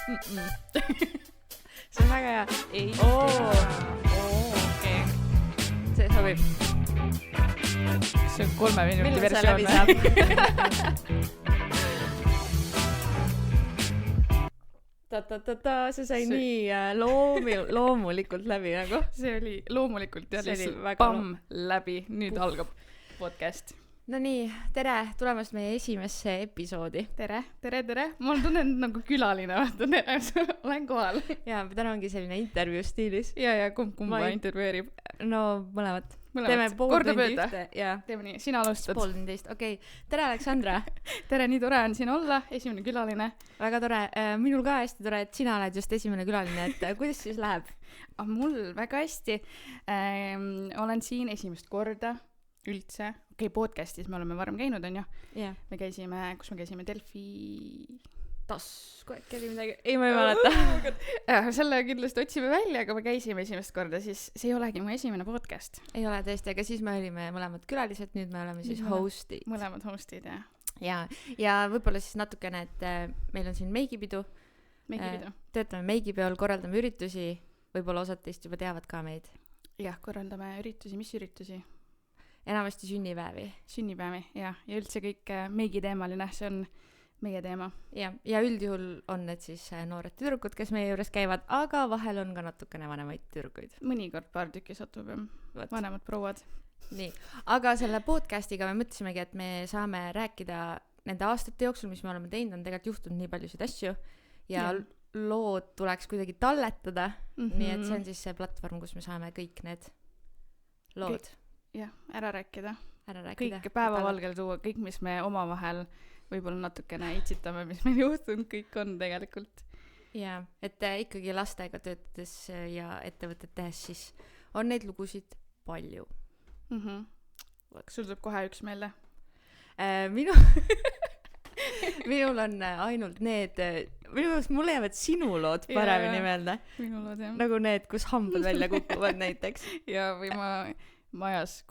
See on väga hea. Ei. Okei. See sobib. See on 3 minuti Millal versioon. see läbi saab? See sai nii loomulikult läbi nagu. See oli loomulikult ja See oli lihtsalt väga pamm läbi. Nüüd algab podcast. No nii, tere tulemast meie esimesse episoodi. Tere. Mul tunnen nagu külaline, vaata, olen kohal. Ja täna ongi selline intervjuu stiilis. Ja kumba intervjueerib. No mõlemat. Teeme pool tundi ühte. Teeme nii, sina alustad. Pool tundi ühte, okei. Tere, Aleksandra. Tere, nii tore on siin olla, esimene külaline. Väga tore, minul ka hästi tore, et sina oled just esimene külaline, et kuidas siis läheb? Mul väga hästi. Olen siin esimest korda üldse. Okei, podcastis me oleme varem käinud, on ju? Yeah. Kus me käisime? Delfi... Tasku äkki oli midagi? Ei, ma ei mäleta. Selle kindlasti otsime välja, aga me käisime esimest korda, siis see ei olegi mu esimene podcast. Ei ole tõesti, aga siis me olime mõlemad külalised, nüüd me oleme siis hostid. Mõlemad hostid, jah. Ja võib-olla siis natukene, et meil on siin meigipidu. Töötame meigipeol, korraldame üritusi, võib-olla osad teist juba teavad ka meid. Jah, korraldame üritusi, mis üritusi? Enamasti sünnipäevi. Sünnipäevi, ja üldse kõik meigiteemaline, see on meie teema. Ja üldjuhul on need siis noored tüdrukud, kes meie juures käivad, aga vahel on ka natukene vanemaid tüdrukuid. Mõnikord paar tükki satub, vanemad prouad. Nii, aga selle podcastiga me mõtlesimegi, et me saame rääkida nende aastate jooksul, mis me oleme teinud, on tegelikult juhtunud nii paljusid asju ja lood tuleks kuidagi talletada, nii et see on siis see platvorm, kus me saame kõik need lood. Jah, ära rääkida. Kõik päevavalgele tuua, kõik, mis me omavahel võib-olla natukene itsitame, mis meil juhtunud, kõik on tegelikult. Ja, et ikkagi lastega töötades ja ettevõtted tehes, siis on neid lugusid palju. Sul tuleb kohe üks meelde? Minul on ainult need, mulle jäävad sinu lood paremini meelde. Minu lood, jah. Nagu need, kus hambad välja kukuvad näiteks. Ja või ma majas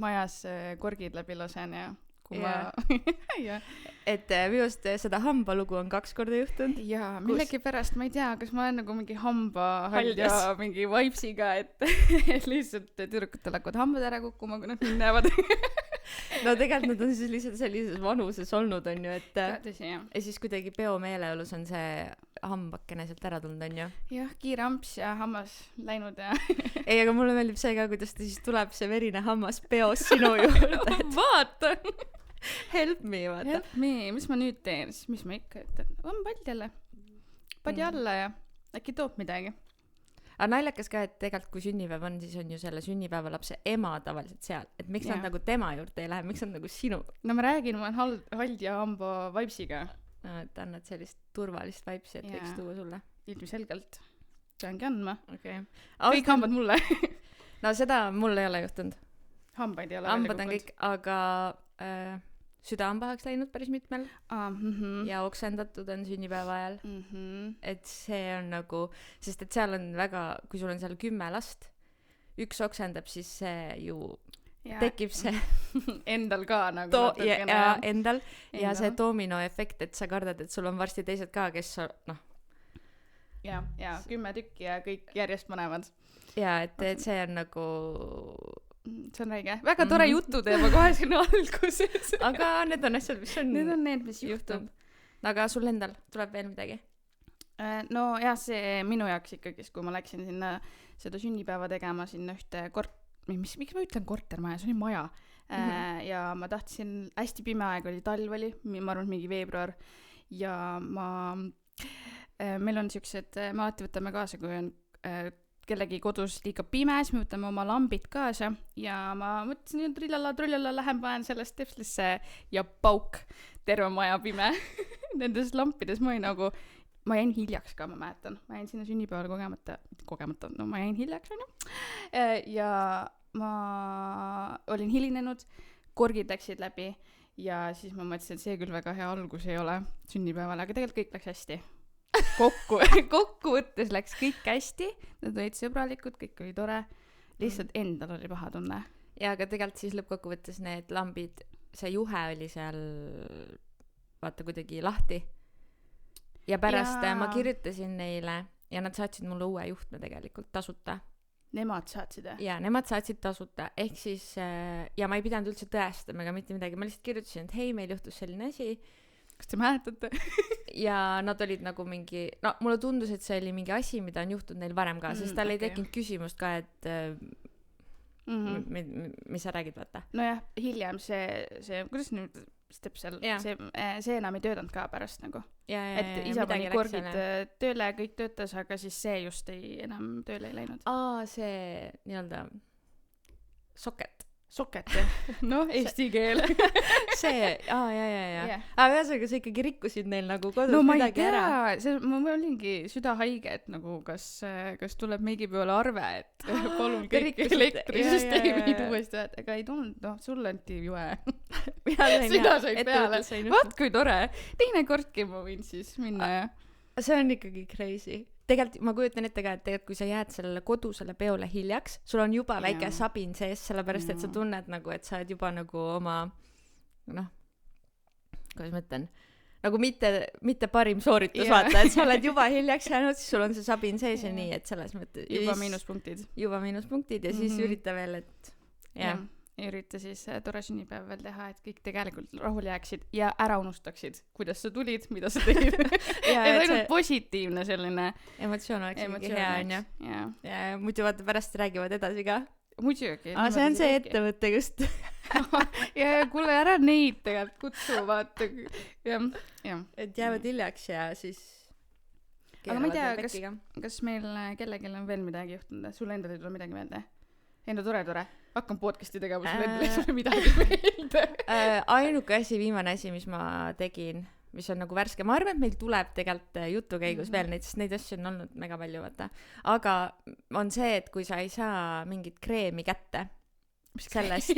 majas korgid läbi lasen ja et minust seda hambalugu on 2 korda juhtunud. Ja millegipärast ma ei tea, kas ma olen nagu mingi hambahall ja mingi vibesiga, et lihtsalt tüdrukutel hakkavad hambad ära kukkuma, kui nad mind näevad. No tegelikult nad on siis lihtsalt sellises vanuses olnud, on ju, et tõsi, jah. Ja siis kuidagi peomeeleolus on see hambakene sealt ära tulnud, on ju. Jah, kiire amps ja hammas läinud ja ei, aga mulle meeldib see ka, kuidas ta siis tuleb see verine hammas peos sinu juurde. Vaata! Help me, vaata. Help me, mis ma nüüd teen? Siis mis ma ikka ütlen? On pald jälle. Padi alla ja äkki toob midagi. Aga naljakas ka, et tegelikult kui sünnipäev on, siis on ju selle sünnipäevalapse ema tavaliselt seal. Et miks nad nagu tema juurde ei lähe, miks nad nagu sinu? No ma räägin, ma olen hald ja hamba vibesiga. No, et annad sellist turvalist vibesi, et võiks tuua sulle. Ilmselgelt. Peangi andma. Okay. Kõik hambad mulle. No seda mul ei ole juhtunud. Hambad ei ole. Hambad on kõik, aga süda on pahaks läinud päris mitmel. Ja oksendatud on sünnipäeva ajal. Et see on nagu, sest et seal on väga, kui sul on seal 10 last, üks oksendab, siis see ju tekib see endal ka nagu endal ja see dominoefekt, et sa kardad, et sul on varsti teised ka, kes noh. Ja 10 tükki ja kõik järjest mõnemad. Ja, et see on nagu see on räige. Väga tore jututeema kohe sinna alguses. Aga need on asjad, mis on need on need, mis juhtub. Aga sul endal tuleb veel midagi? No jah, see minu jaoks ikkagi, kui ma läksin sinna seda sünnipäeva tegema sinna ühte miks ma ütlen kortermaja, see oli maja. Ja ma tahtsin, hästi pime aeg oli, talv oli, ma arvan, mingi veebruar. Ja meil on siuksed, me alati võtame kaasa, kui on kellegi kodus liiga pime, siis me võtame oma lambid kaasa ja ma mõtlesin, et trullala lähen panen sellest tepslisse ja pauk, terve maja pime. Nendes lampides ma jäin hiljaks ka, ma mäletan. Ma jäin sinna sünnipäeval kogemata, no ma jäin hiljaks, on ju. Ja ma olin hilinenud, korgid läksid läbi ja siis ma mõtlesin, et see küll väga hea algus ei ole sünnipäeval, aga tegelikult kõik läks hästi. Kokkuvõttes läks kõik hästi, nad olid sõbralikud, kõik oli tore, lihtsalt endal oli paha tunne. Ja aga tegelikult siis lõppkokkuvõttes need lambid, see juhe oli seal vaata kuidagi lahti. ja pärast ma kirjutasin neile ja nad saatsid mulle uue juhtme tegelikult tasuta. Nemad saatsid? Jaa, nemad saatsid tasuta, ehk siis ja ma ei pidanud üldse tõestama ega mitte midagi, ma lihtsalt kirjutasin, et hei, meil juhtus selline asi. Kas te mäletate? Ja nad olid nagu mingi, no mulle tundus, et see oli mingi asi, mida on juhtunud neil varem ka, sest tal ei tekkinud küsimust ka, et mis sa räägid, vaata. Nojah, hiljem see, kuidas nüüd step seal, see enam ei töötanud ka pärast nagu. Et isa pani korgid tööle ja kõik töötas, aga siis see just enam tööle ei läinud. See nii-öelda soket, jah. Noh, eesti keel. see, ja. Aga ühesõnaga, sa ikkagi rikkusid neil nagu kodus midagi ära. No ma ei tea, ma olingi südahaige, et nagu kas tuleb meigipäeval arve, et palun kõik elektrisüsteemid uuesti, aga ei tulnud, sul anti jue. Süda sai peale. Vaat kui tore. Teine kordki ma võin siis minna ja. See on ikkagi crazy. Tegelikult ma kujutan ette ka, et tegelikult kui sa jääd sellele kodusele peole hiljaks, sul on juba väike sabin sees, sellepärast et sa tunned nagu, et sa oled juba nagu oma kuidas ma ütlen, nagu mitte parim sooritus vaata, et sa oled juba hiljaks jäänud, siis sul on see sabin sees ja nii, et selles mõttes juba miinuspunktid ja siis ürita veel, et ürita siis tore sünnipäev veel teha, et kõik tegelikult rahul jääksid ja ära unustaksid, kuidas sa tulid, mida sa tegid. Et ainult positiivne selline emotsioon oleks ikkagi hea, on ju. Ja muidu vaata pärast räägivad edasi ka. Muidugi. See on see ettevõte just. ja kuule ära neid tegelikult kutsu, vaata. Et jäävad hiljaks ja siis aga ma ei tea, kas meil kellelgi on veel midagi juhtunud, sul endal ei tule midagi meelde? Enda tore. Hakkan podcasti tegema, sul endal ei tule midagi meelde. Ainuke asi, viimane asi, mis ma tegin, mis on nagu värske. Ma arvan, et meil tuleb tegelikult jutu käigus veel neid, sest neid asju on olnud mega palju, vaata. Aga on see, et kui sa ei saa mingit kreemi kätte, sellest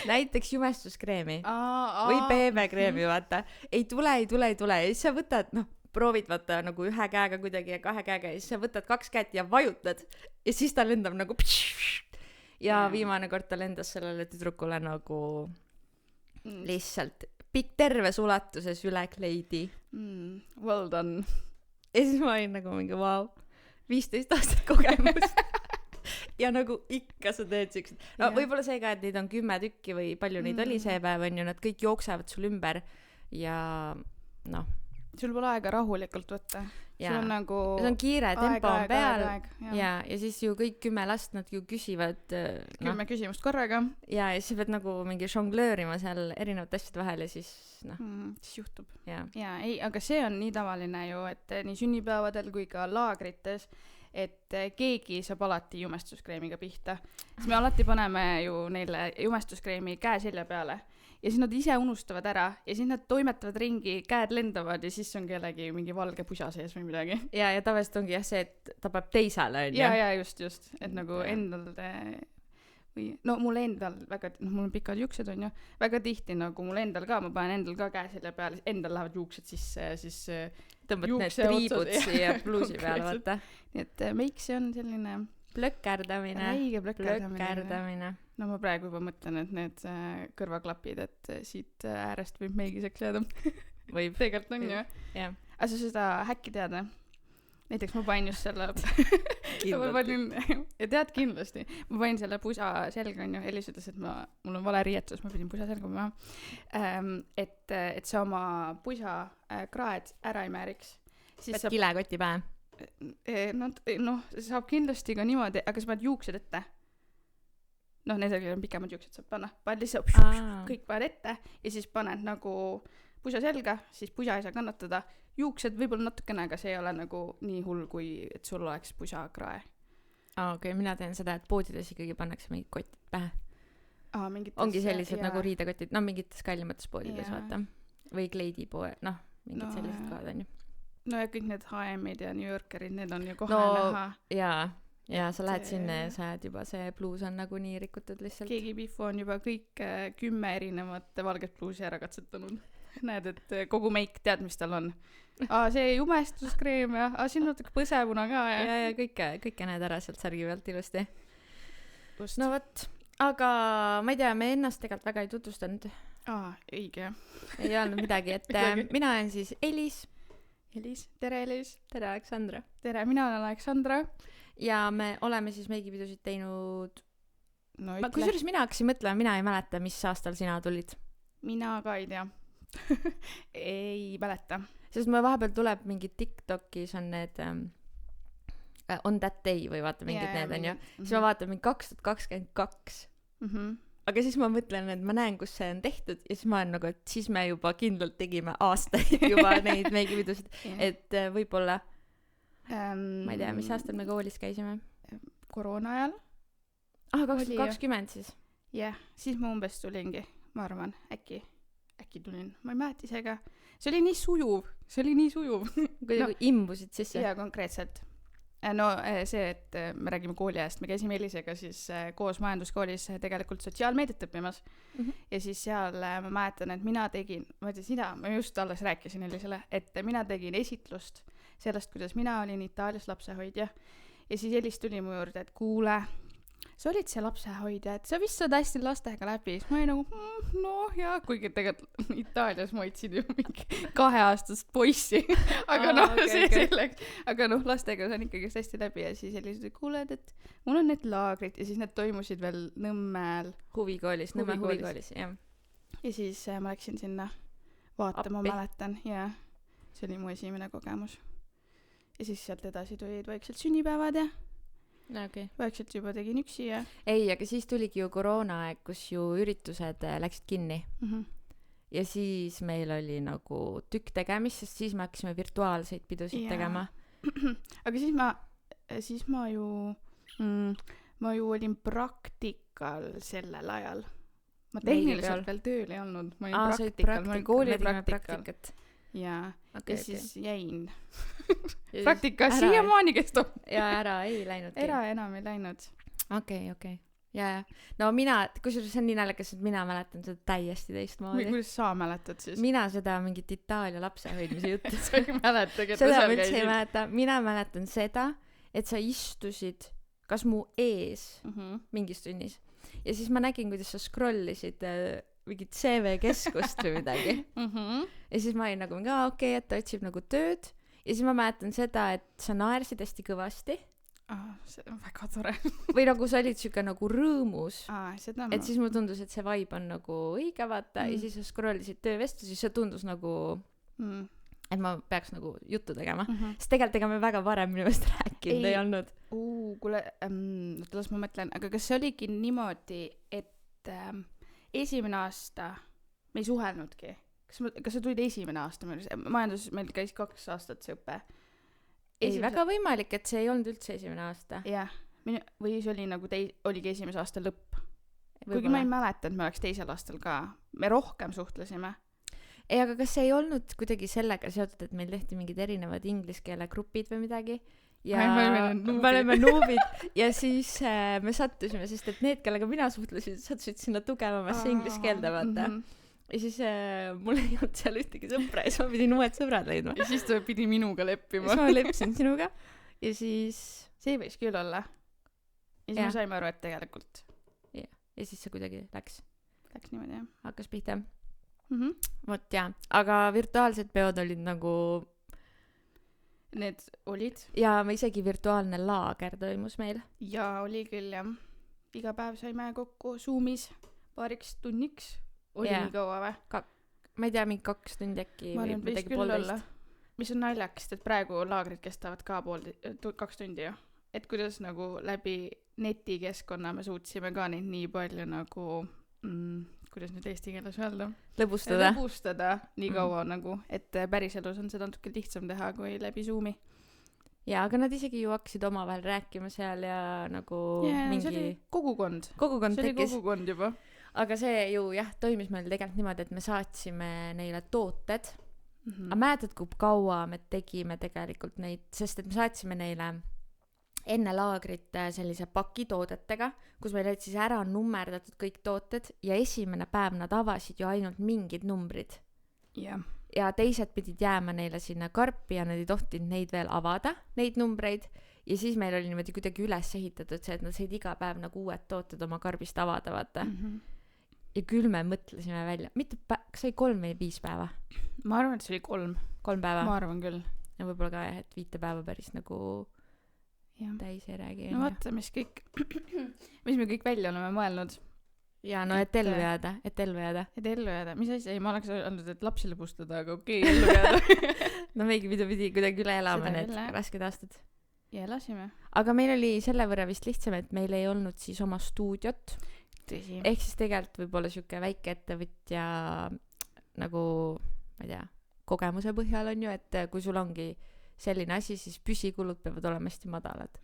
näiteks jumestuskreemi või BB-kreemi, vaata. Ei tule. Ja siis sa võtad, proovid vaata nagu ühe käega kuidagi ja kahe käega ja siis sa võtad 2 kätt ja vajutad ja siis ta lendab nagu ja viimane kord ta lendas sellele tüdrukule nagu lihtsalt terves ulatuses üle kleidi. Well done. Ja siis ma olin nagu mingi 15 aastat kogemust ja nagu ikka sa teed siuksed. Võib-olla see ka, et neid on 10 tükki või palju neid oli see päev, on ju, nad kõik jooksevad sul ümber ja sul pole aega rahulikult võtta. Sul on nagu see on kiire, tempo on peal ja siis ju kõik 10 last nad ju küsivad 10 küsimust korraga ja siis pead nagu mingi žonglöörima seal erinevate asjade vahel ja siis siis juhtub. Ei, aga see on nii tavaline ju, et nii sünnipäevadel kui ka laagrites, et keegi saab alati jumestuskreemiga pihta. Siis me alati paneme ju neile jumestuskreemi käe selja peale ja siis nad ise unustavad ära ja siis nad toimetavad ringi, käed lendavad ja siis on kellegi mingi valge pusa sees või midagi. Ja tavaliselt ongi see, et ta peab teisele, on ju. Ja just, et nagu endal või mul endal väga, mul on pikad juuksed, on ju, väga tihti nagu mul endal ka, ma panen endal ka käe selle peale, endal lähevad juuksed sisse ja siis tõmbad need triibud siia pluusi peale, vaata. Nii et meik see on selline plökkerdamine. No ma praegu juba mõtlen, et need kõrvaklapid, et siit äärest võib meigiseks jääda. Võib. Tegelikult on ju. Aga sa seda häkki tead? Näiteks ma panin just selle ja tead kindlasti, ma panin selle pusa selga, on ju, Elis ütles, et mul on vale riietus, ma pidin pusa selga maha, et sa oma pusa kraed ära ei määriks. Pead kilekoti pähe. Saab kindlasti ka niimoodi, aga sa paned juuksed ette. Nendel on pikemad juuksed saab panna. Paned lihtsalt kõik paned ette ja siis paned nagu pusa selga, siis pusa ei saa kannatada. Juuksed võib-olla natukene, aga see ei ole nagu nii hull, kui et sul oleks pusa krae. Okei, mina teen seda, et poodides ikkagi pannakse mingid kotid pähe. Ongi sellised nagu riidekotid, mingites kallimates poodides, vaata. Või kleedipoe, mingid sellised kohad on ju. Ja kõik need H&M-id ja New Yorkerid, need on ju kohe näha. Ja sa lähed sinna ja sa oled juba, see pluus on nagu nii rikutud lihtsalt. Keegi Bifu on juba kõik 10 erinevat valget pluusi ära katsetanud. Näed, et kogu meik tead, mis tal on. See jumestuskreem ja siin natuke põsevuna ka. Ja kõike näed ära sealt särgi pealt ilusti. No võt, aga ma ei tea, me ennast tegelikult väga ei tutvustanud. Õige. Ei olnud midagi, et mina olen siis Elis. Elis, tere Elis. tere Aleksandra. tere, mina olen Aleksandra. Ja me oleme siis meigipidusid teinud No kusjuures mina hakkasin mõtlema, mina ei mäleta, mis aastal sina tulid. Mina ka ei tea. Ei mäleta. Sest mul vahepeal tuleb mingi TikTokis on need on that day või vaata mingid need on ju. Siis ma vaatan mingi 2022. Aga siis ma mõtlen, et ma näen, kus see on tehtud ja siis ma olen nagu, et siis me juba kindlalt tegime aastaid juba neid meigipidusid. Et võib-olla ma ei tea, mis aastal me koolis käisime. Koroona ajal. 2020 siis. Jah, siis ma umbes tulingi, ma arvan, äkki tulin, ma ei mäleta ise ka. See oli nii sujuv. Kuidagi imbusid sisse. Jaa, konkreetselt. No see, et me räägime kooli ajast, me käisime Elisega siis koos majanduskoolis tegelikult sotsiaalmeediat õppimas. Ja siis seal ma mäletan, et ma just alles rääkisin Elisele, et mina tegin esitlust sellest, kuidas mina olin Itaalias lapsehoidja. Ja siis Elis tuli mu juurde, et kuule, sa olid see lapsehoidja, et sa vist saad hästi lastega läbi. Siis ma olin nagu, noh jah, kuigi tegelikult Itaalias ma hoidsin ju mingi 2-aastast poissi. Aga see selleks. Aga lastega saan ikkagi hästi läbi ja siis sellised kuuled, et mul on need laagrid ja siis need toimusid veel Nõmmel. Nõmme huvikoolis, jah. Ja siis ma läksin sinna vaatama, mäletan. Ja see oli mu esimene kogemus. Ja siis sealt edasi tulid vaikselt sünnipäevad ja Okay. Vaikselt juba tegin üksi ja ei, aga siis tuligi ju koroonaaeg, kus ju üritused läksid kinni. Ja siis meil oli nagu tükk tegemist, sest siis me hakkasime virtuaalseid pidusid tegema. Aga siis ma ju olin praktikal sellel ajal. Ma tehniliselt veel tööl ei olnud. Ma olin praktikal, ma olin koolipraktikal. Ja siis jäin. Praktika siiamaani kestab. Ja ära ei läinudki. Ära enam ei läinud. Okei. Ja. No kusjuures see on nii naljakas, et mina mäletan seda täiesti teistmoodi. Kuidas sa mäletad siis? Mina seda mingit Itaalia lapsehoidmise juttu. Sa ei mäletagi, et seda ma üldse ei mäleta. Mina mäletan seda, et sa istusid kas mu ees mingis tunnis. Ja siis ma nägin, kuidas sa scrollisid mingit CV-keskust või midagi. Ja siis ma olin nagu, okei, et ta otsib nagu tööd. Ja siis ma mäletan seda, et sa naersid hästi kõvasti. See on väga tore. Või nagu sa olid siuke nagu rõõmus. Et siis mulle tundus, et see vibe on nagu õige vaata. Ja siis sa scrollisid töövestlu, siis see tundus nagu, et ma peaks nagu juttu tegema. Sest tegelikult ega me väga varem minu meelest rääkinud ei olnud. Kuule, las ma mõtlen. Aga kas see oligi niimoodi, et esimene aasta me ei suhelnudki? Kas sa tulid esimene aasta? Majandus meil käis 2 aastat see õppe. Ei, väga võimalik, et see ei olnud üldse esimene aasta. Jah, või see oli nagu oligi esimese aasta lõpp. Kuigi ma ei mäleta, et me oleks teisel aastal ka. Me rohkem suhtlesime. Ei, aga kas see ei olnud kuidagi sellega seotud, et meil tehti mingid erinevad ingliskeele grupid või midagi? Ja me oleme nuubid ja siis me sattusime, sest et need, kellega mina suhtlesin, sattusid sinna tugevamasse ingliskeelde, vaata. Ja siis mul ei olnud seal ühtegi sõpra ja siis ma pidin uued sõbrad leidma. Ja siis ta pidi minuga leppima. Siis ma leppisin sinuga ja siis see võis küll olla. Ja siis me saime aru, et tegelikult. Ja siis see kuidagi läks niimoodi, jah. Hakkas pihta. Vot jah, aga virtuaalsed peod olid nagu need olid. Ja isegi virtuaalne laager toimus meil. Ja oli küll, jah. Iga päev saime kokku Zoomis paariks tunniks. Oli nii kaua või? Ma ei tea, mingi 2 tundi äkki. Ma arvan, et võis küll olla. Mis on naljakast, et praegu laagrid kestavad ka 2 tundi ju. Et kuidas nagu läbi netikeskkonna me suutsime ka neid nii palju nagu kuidas nüüd eesti keeles öelda? Lõbustada nii kaua nagu, et päriselus on seda natuke lihtsam teha kui läbi Zoomi. Ja, aga nad isegi ju hakkasid omavahel rääkima seal ja nagu mingi... see oli kogukond. See oli kogukond juba. Aga see ju toimis meil tegelikult niimoodi, et me saatsime neile tooted. Aga mäletad, kui kaua me tegime tegelikult neid, sest et me saatsime neile enne laagrit sellise paki toodetega, kus meil olid siis ära nummerdatud kõik tooted ja esimene päev nad avasid ju ainult mingid numbrid. Ja teised pidid jääma neile sinna karpi ja nad ei tohtinud neid veel avada, neid numbreid. Ja siis meil oli niimoodi kuidagi üles ehitatud see, et nad said iga päev nagu uued tooted oma karbist avada, vaata. Ja küll me mõtlesime välja. Kas oli 3 või 5 päeva? Ma arvan, et see oli 3. 3 päeva? Ma arvan küll. ja võib-olla ka jah, et 5 päeva päris nagu täis ei räägi. No vaata, mis me kõik välja oleme mõelnud. Ja no et ellu jääda. Et ellu jääda. Mis asi? Ei, ma oleks öelnud, et lapsi lõbustada, aga okei, ellu jääda. No meigi pidu pidi kuidagi üle elama need rasked aastad. Ja elasime. Aga meil oli selle võrra vist lihtsam, et meil ei olnud siis oma stuudiot. Tõsi. Ehk siis tegelikult võib-olla siuke väike ettevõtja nagu, ma ei tea, kogemuse põhjal on ju, et kui sul ongi selline asi, siis püsikulud peavad olema hästi madalad.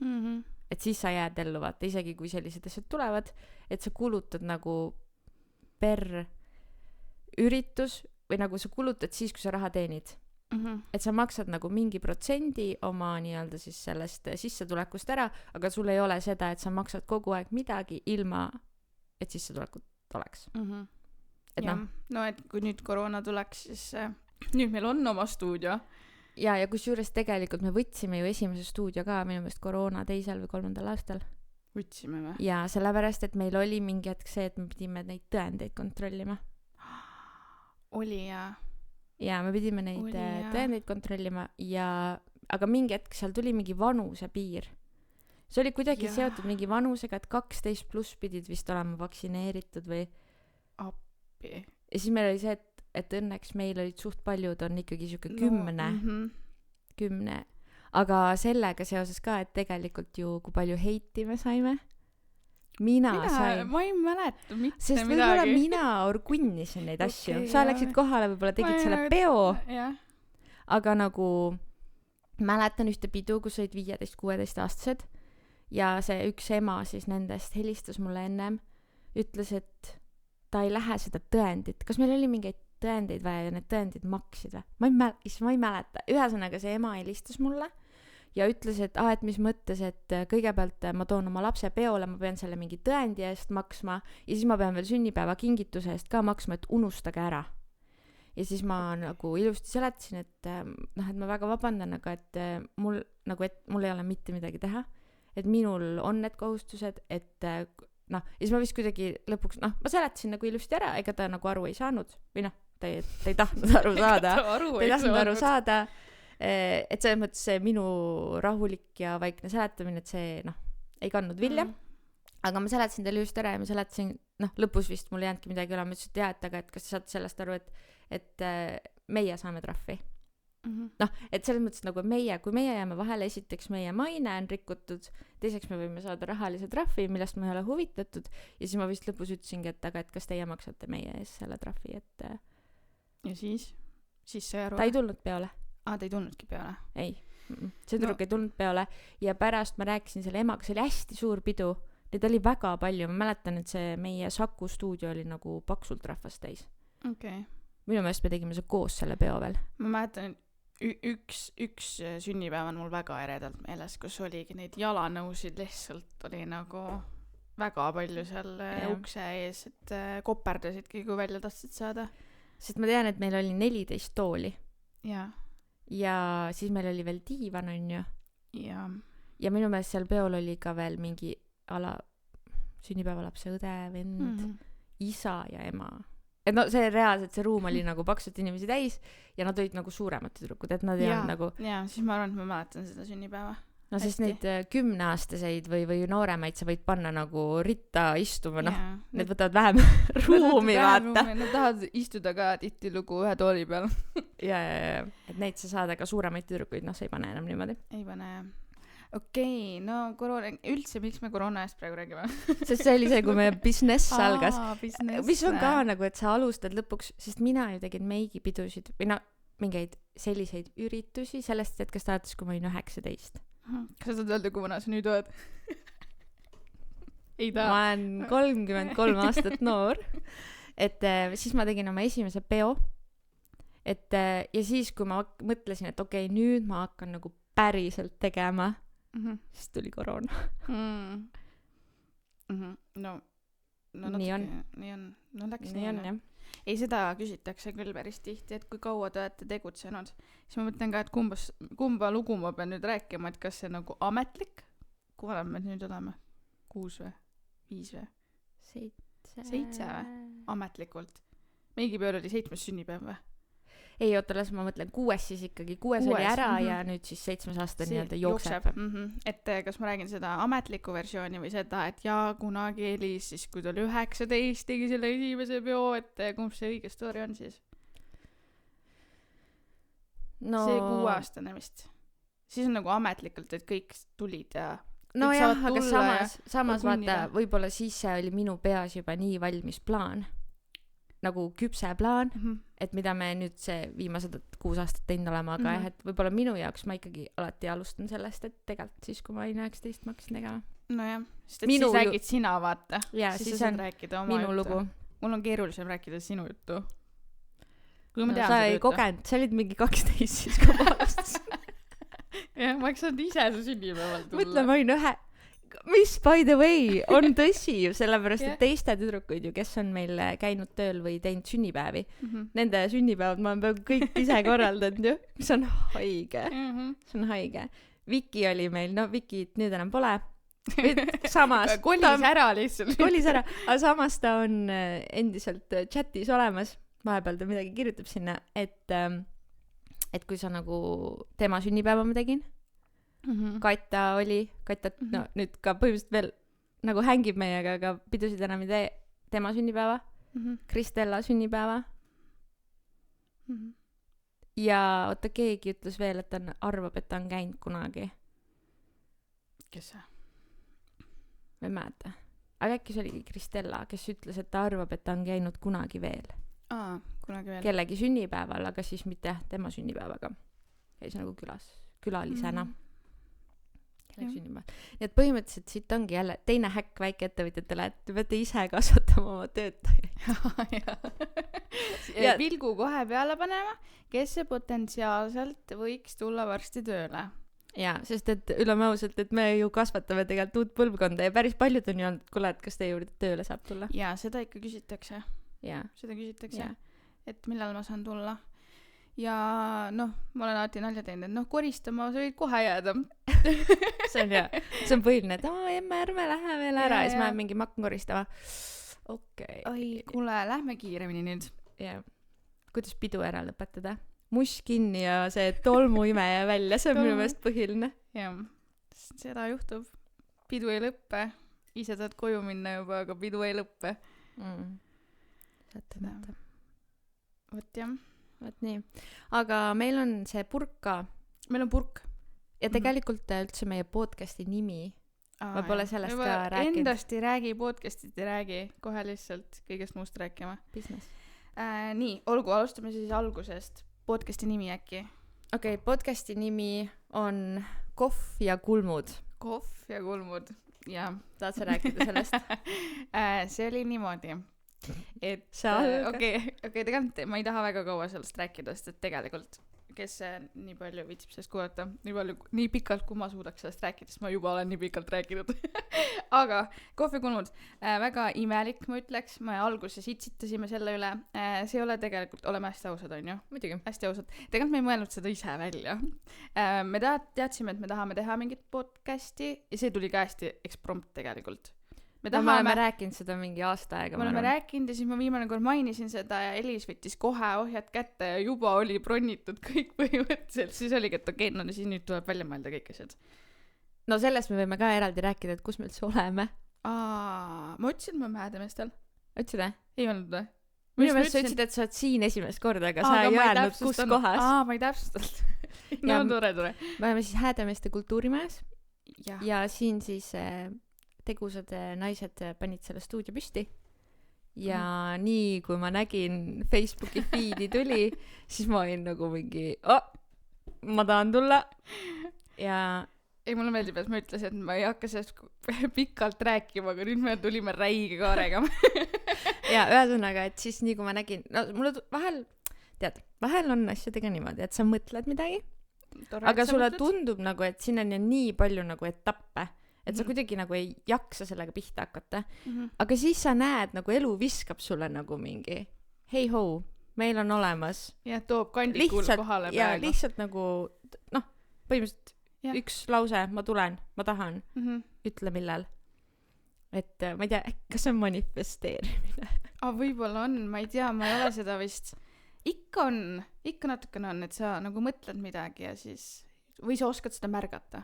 Et siis sa jääd ellu, vaata, isegi kui sellised asjad tulevad, et sa kulutad nagu per üritus või nagu sa kulutad siis, kui sa raha teenid. Et sa maksad nagu mingi protsendi oma nii-öelda siis sellest sissetulekust ära, aga sul ei ole seda, et sa maksad kogu aeg midagi ilma, et sissetulekut oleks. Et no, et kui nüüd koroona tuleks, siis nüüd meil on oma stuudio. Ja kusjuures tegelikult me võtsime ju esimese stuudio ka minu meelest koroona 2. või 3. aastal. Võtsime või? Ja sellepärast, et meil oli mingi hetk see, et me pidime neid tõendeid kontrollima. Oli ja. Ja me pidime neid tõendeid kontrollima aga mingi hetk seal tuli mingi vanuse piir. See oli kuidagi seotud mingi vanusega, et 12+ pidid vist olema vaktsineeritud või. Appi. Ja siis meil oli see, et õnneks meil olid suht paljud on ikkagi siuke 10. Aga sellega seoses ka, et tegelikult ju kui palju heiti me saime. Mina sain. Ma ei mäleta mitte sest midagi. Sest võib-olla mina orgunnisin neid asju. Sa läksid kohale, võib-olla tegid selle peo. Aga nagu mäletan ühte pidu, kus olid 15-16 aastased ja see üks ema siis nendest helistas mulle ennem, ütles, et ta ei lähe seda tõendit. Kas meil oli mingeid tõendeid vaja ja need tõendid maksid või? Ma ei mäleta. Ühesõnaga see ema helistas mulle ja ütles, et et mis mõttes, et kõigepealt ma toon oma lapse peole, ma pean selle mingi tõendi eest maksma ja siis ma pean veel sünnipäeva kingituse eest ka maksma, et unustage ära. Ja siis ma nagu ilusti seletasin, et ma väga vabandan, aga et mul ei ole mitte midagi teha, et minul on need kohustused, et ja siis ma vist kuidagi lõpuks, ma seletasin nagu ilusti ära, ega ta nagu aru ei saanud või ta ei tahtnud aru saada. Et selles mõttes see minu rahulik ja vaikne seletamine, et see ei kandnud vilja. Aga ma seletasin teile just ära ja ma seletasin, lõpus vist mul ei jäänudki midagi üle, ma ütlesin, et jah, et kas te saate sellest aru, et meie saame trahvi. Et selles mõttes nagu kui meie jääme vahele, esiteks meie maine on rikutud, teiseks me võime saada rahalise trahvi, millest me ei ole huvitatud ja siis ma vist lõpus ütlesingi, et kas teie maksate meie ees selle trahvi, et ja siis sai aru. Ta ei tulnud peole. Ta ei tulnudki peole? Ei. See tüdruk ei tulnud peole ja pärast ma rääkisin selle emaga, see oli hästi suur pidu. Neid oli väga palju, ma mäletan, et see meie Saku stuudio oli nagu paksult rahvast täis. Minu meelest me tegime see koos selle peo veel. Ma mäletan, üks sünnipäev on mul väga eredalt meeles, kus oligi neid jalanõusid lihtsalt oli nagu väga palju seal ukse ees, et koperdasidki, kui välja tahtsid saada. Sest ma tean, et meil oli 14 tooli. Ja siis meil oli veel diivan, on ju. Ja minu meelest seal peol oli ka veel mingi sünnipäevalapse õde, vend, isa ja ema. Et see reaalselt, see ruum oli nagu paksult inimesi täis ja nad olid nagu suuremad tüdrukud, et nad ei olnud nagu. Ja, siis ma arvan, et ma mäletan seda sünnipäeva. Sest neid 10-aastaseid või nooremaid sa võid panna nagu ritta istuma, need võtavad vähem ruumi, vaata. Nad tahavad istuda ka tihtilugu ühe tooli peal. Ja, et neid sa saad, aga suuremaid tüdrukuid, sa ei pane enam niimoodi. Ei pane. Okei, no koroona, üldse miks me koroona eest praegu räägime? Sest see oli see, kui meie business algas. Mis on ka nagu, et sa alustad lõpuks, sest mina ju tegin meigipidusid või mingeid selliseid üritusi sellest hetkest alates, kui ma olin 19. Kas sa saad öelda, kui vana sa nüüd oled? Ei taha. Ma olen 33 aastat noor. Et siis ma tegin oma esimese peo. Ja siis, kui ma mõtlesin, et okei, nüüd ma hakkan nagu päriselt tegema, siis tuli koroona. No nii on. No läks nii on, jah. Ei, seda küsitakse küll päris tihti, et kui kaua te olete tegutsenud. Siis ma mõtlen ka, et kumba lugu ma pean nüüd rääkima, et kas see nagu ametlik? Kui oleme me nüüd oleme? 6 või? 5 või? 7 või? Ametlikult. Meigi peal oli 7. sünnipäev või? ei oota, las ma mõtlen, 6 siis ikkagi, 6 oli ära ja nüüd siis 7 aasta nii-öelda jookseb. Et kas ma räägin seda ametlikku versiooni või seda, et jaa, kunagi Elis siis, kui ta oli 19, tegi selle esimese peo, et kumb see õige story on siis? No... See 6-aastane vist. Siis on nagu ametlikult, et kõik tulid ja no jah, aga samas vaata, võib-olla siis see oli minu peas juba nii valmis plaan, nagu küpse plaan, et mida me nüüd see viimased 6 aastat teinud olema, aga jah, et võib-olla minu jaoks ma ikkagi alati alustan sellest, et tegelikult siis, kui ma olin 19, ma hakkasin tegema. Nojah, sest et siis räägid sina, vaata. Ja, siis on minu lugu. Mul on keerulisem rääkida sinu juttu. No, sa ei kogenud, sa olid mingi 12 siis, kui ma alustasin. jah, ma ei saanud ise su sünnipäeval tulla. Mõtle, ma olin mis by the way on tõsi ju, sellepärast et teiste tüdrukuid ju, kes on meil käinud tööl või teinud sünnipäevi, nende sünnipäevad ma olen peaaegu kõik ise korraldanud ju, mis on haige. See on haige. Viki oli meil, no Vikit nüüd enam pole. Samas kolis ära lihtsalt. Kolis ära, aga samas ta on endiselt chatis olemas, vahepeal ta midagi kirjutab sinna, et kui sa nagu tema sünnipäeva ma tegin, Katta oli, no nüüd ka põhimõtteliselt veel nagu hängib meiega, aga pidusid enam ei tee tema sünnipäeva, Kristella sünnipäeva. Ja oota, keegi ütles veel, et ta arvab, et ta on käinud kunagi. Kes see? Ma ei mäleta. Aga äkki see oligi Kristella, kes ütles, et ta arvab, et ta on käinud kunagi veel. Kunagi veel. Kellegi sünnipäeval, aga siis mitte tema sünnipäevaga. Käis nagu külalisena. Nii et põhimõtteliselt siit ongi jälle teine häkk väikeettevõtjatele, et te peate ise kasvatama oma töötajaid. Ja pilgu kohe peale panema, kes see potentsiaalselt võiks tulla varsti tööle. Ja, sest et üleme ausalt, et me ju kasvatame tegelikult uut põlvkonda ja päris paljud on ju olnud, kuule, et kas teie juurde tööle saab tulla. Ja, seda ikka küsitakse. Seda küsitakse, et millal ma saan tulla. Ja noh, ma olen alati nalja teinud, et koristama sa võid kohe jääda. See on hea. See on põhiline, et emme, ärme lähe veel ära ja siis ma olen mingi makkan koristama. Okei. Oi, kuule, lähme kiiremini nüüd. Ja. Kuidas pidu ära lõpetada? Mush kinni ja see tolmuimeja välja, see on minu meelest põhiline. Ja, seda juhtub. Pidu ei lõppe. Ise saad koju minna juba, aga pidu ei lõppe. Saate mõtta. Vot jah. Vot nii. Aga meil on see purk ka. Meil on purk. Ja tegelikult üldse meie podcasti nimi. Ma pole sellest ka rääkinud. Endast ei räägi, podcastit ei räägi. Kohe lihtsalt kõigest muust rääkima. Business. Nii, olgu, alustame siis algusest. Podcasti nimi äkki. Okei, podcasti nimi on Kohv ja kulmud. Kohv ja kulmud. Ja. Tahad sa rääkida sellest? See oli niimoodi. Et okei, tegelikult ma ei taha väga kaua sellest rääkida, sest et tegelikult kes nii palju viitsib sellest kuulata, nii pikalt kui ma suudaks sellest rääkida, sest ma juba olen nii pikalt rääkinud. Aga kohvikulmud, väga imelik ma ütleks, me alguses itsitasime selle üle, see ei ole tegelikult, oleme hästi ausad, on ju? Muidugi. Hästi ausad. Tegelikult me ei mõelnud seda ise välja. Me teadsime, et me tahame teha mingit podcasti ja see tuli ka hästi eksprompt tegelikult. Me oleme rääkinud seda mingi aasta aega. Me oleme rääkinud ja siis ma viimane kord mainisin seda ja Elis võttis kohe ohjad kätte ja juba oli bronnitud kõik põhimõtteliselt. Siis oligi, et okei, no siis nüüd tuleb välja mõelda kõik asjad. No sellest me võime ka eraldi rääkida, et kus me üldse oleme. Ma ütlesin, et me oleme Häädemeestel. Ütlesid, Ei olnud või? Minu meelest sa ütlesid, et sa oled siin esimest korda, aga sa ei jäänud kus kohas. Ma ei täpsustanud. No tore. Me oleme siis Häädemeeste kultuurimajas ja siin siis tegusad naised panid selle stuudio püsti ja nii kui ma nägin Facebooki feedi tuli, siis ma olin nagu mingi ma tahan tulla ja ei, mulle meeldib, et ma ütlesin, et ma ei hakka sellest pikalt rääkima, aga nüüd me tulime räige kaarega. Ja ühesõnaga, et siis nii kui ma nägin, no mulle vahel on asjadega niimoodi, et sa mõtled midagi, aga sulle tundub nagu, et siin on ju nii palju nagu etappe, et sa kuidagi nagu ei jaksa sellega pihta hakata. Aga siis sa näed, nagu elu viskab sulle nagu mingi hei ho, meil on olemas. Ja toob kandikul kohale ja praegu. Lihtsalt nagu, põhimõtteliselt üks lause, ma tulen, ma tahan, ütle millal. Et ma ei tea, kas see on manifesteerimine? Võib-olla on, ma ei tea, ma ei ole seda vist ikka natukene on, et sa nagu mõtled midagi ja siis või sa oskad seda märgata.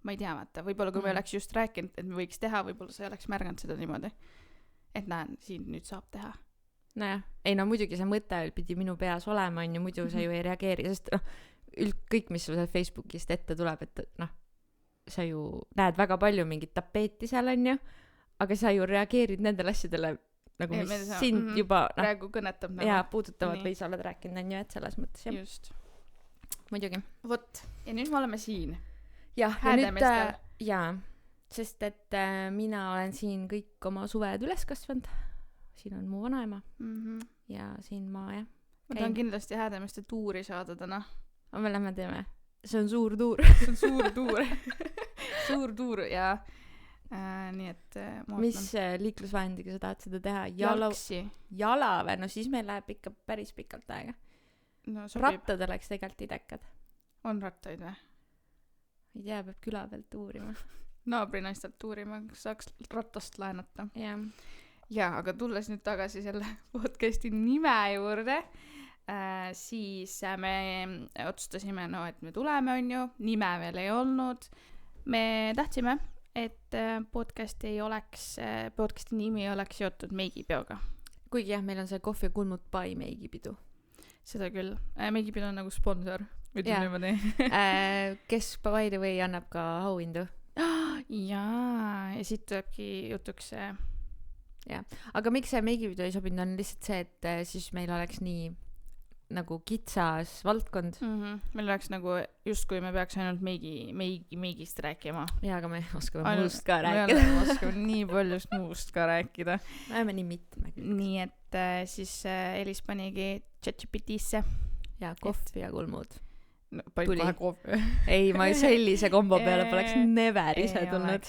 Ma ei tea, vaata, võib-olla kui me oleks just rääkinud, et me võiks teha, võib-olla sa ei oleks märganud seda niimoodi, et näen, siin nüüd saab teha. Nojah, ei no muidugi see mõte pidi minu peas olema, on ju, muidu sa ju ei reageeri, sest kõik, mis sul Facebookist ette tuleb, et sa ju näed väga palju mingit tapeeti seal, on ju, aga sa ju reageerid nendele asjadele, nagu mis sind juba praegu kõnetab nagu. Jaa, puudutavad või sa oled rääkinud, on ju, et selles mõttes, jah. Just. Muidugi. Vot, ja nüüd me oleme siin. Jah, ja nüüd, jaa, sest et mina olen siin kõik oma suved üles kasvanud. Siin on mu vanaema ja siin ma, jah. Ma tahan kindlasti Häädemeeste tuuri saada täna. Me lähme teeme. See on suur tuur. See on suur tuur. Suur tuur, jaa. Nii et mis liiklusvahendiga sa tahad seda teha? Jala või? No siis meil läheb ikka päris pikalt aega. No, rattad oleks tegelikult idekad. On rattaid või? Ei tea, peab küla pealt tuurima. Naabrinaistelt tuurima, saaks rattast laenata. Jah. Ja, aga tulles nüüd tagasi selle podcasti nime juurde, siis me otsustasime, et me tuleme, on ju, nime veel ei olnud. Me tahtsime, et podcasti nimi oleks seotud meigipeoga. Kuigi jah, meil on see Kohv ja Kulmud by meigipidu. Seda küll. Meigipidu on nagu sponsor. Kes by the way annab ka auhindu. Jaa, ja siit tulebki jutuks see. Ja. Aga miks see meigipidu ei sobinud, on lihtsalt see, et siis meil oleks nii nagu kitsas valdkond. Meil oleks nagu justkui me peaks ainult meigist rääkima. Jaa, aga me oskame muust ka rääkida. Me oskame nii paljust muust ka rääkida. Me oleme nii mitme. Nii et siis Elis panigi ChatGPT-sse. Ja Kohv ja Kulmud. No, palju kohe kohv. Ei, ma sellise kombo peale poleks never ise tulnud.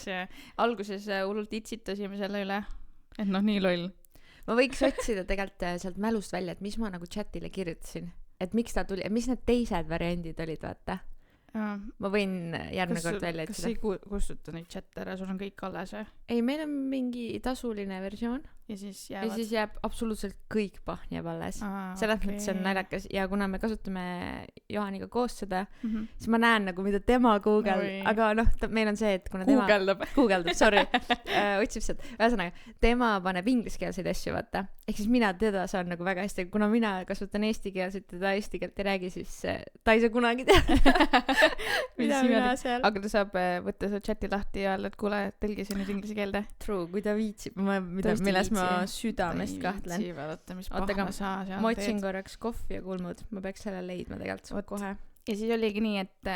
Alguses hullult itsitasime selle üle, et nii loll. Ma võiks otsida tegelikult sealt mälust välja, et mis ma nagu chatile kirjutasin. Et miks ta tuli, mis need teised variandid olid, vaata. Ma võin järgmine kord välja otsida. Kas ei kustuta neid chatte ära, sul on kõik alles või? Ei, meil on mingi tasuline versioon. Ja siis jääb absoluutselt kõik pahjab alles. Selles mõttes on naljakas. Ja kuna me kasutame Johaniga koos seda, siis ma näen nagu, mida tema aga meil on see, et kuna tema Googleldab, sorry, otsib sealt. Ühesõnaga, tema paneb ingliskeelseid asju, vaata. Ehk siis mina teda saan nagu väga hästi, kuna mina kasutan eestikeelset, teda eesti keelt ei räägi, siis ta ei saa kunagi teha. Mida mina seal. Aga ta saab võtta seda chati lahti ja öelda, et kuule, tõlgi see nüüd inglise keelde. True, kui ta viitsib, milles ma südamest kahtlen. Oota, ma otsin korraks Kohv ja Kulmud. Ma peaks selle leidma tegelikult kohe. Ja siis oligi nii, et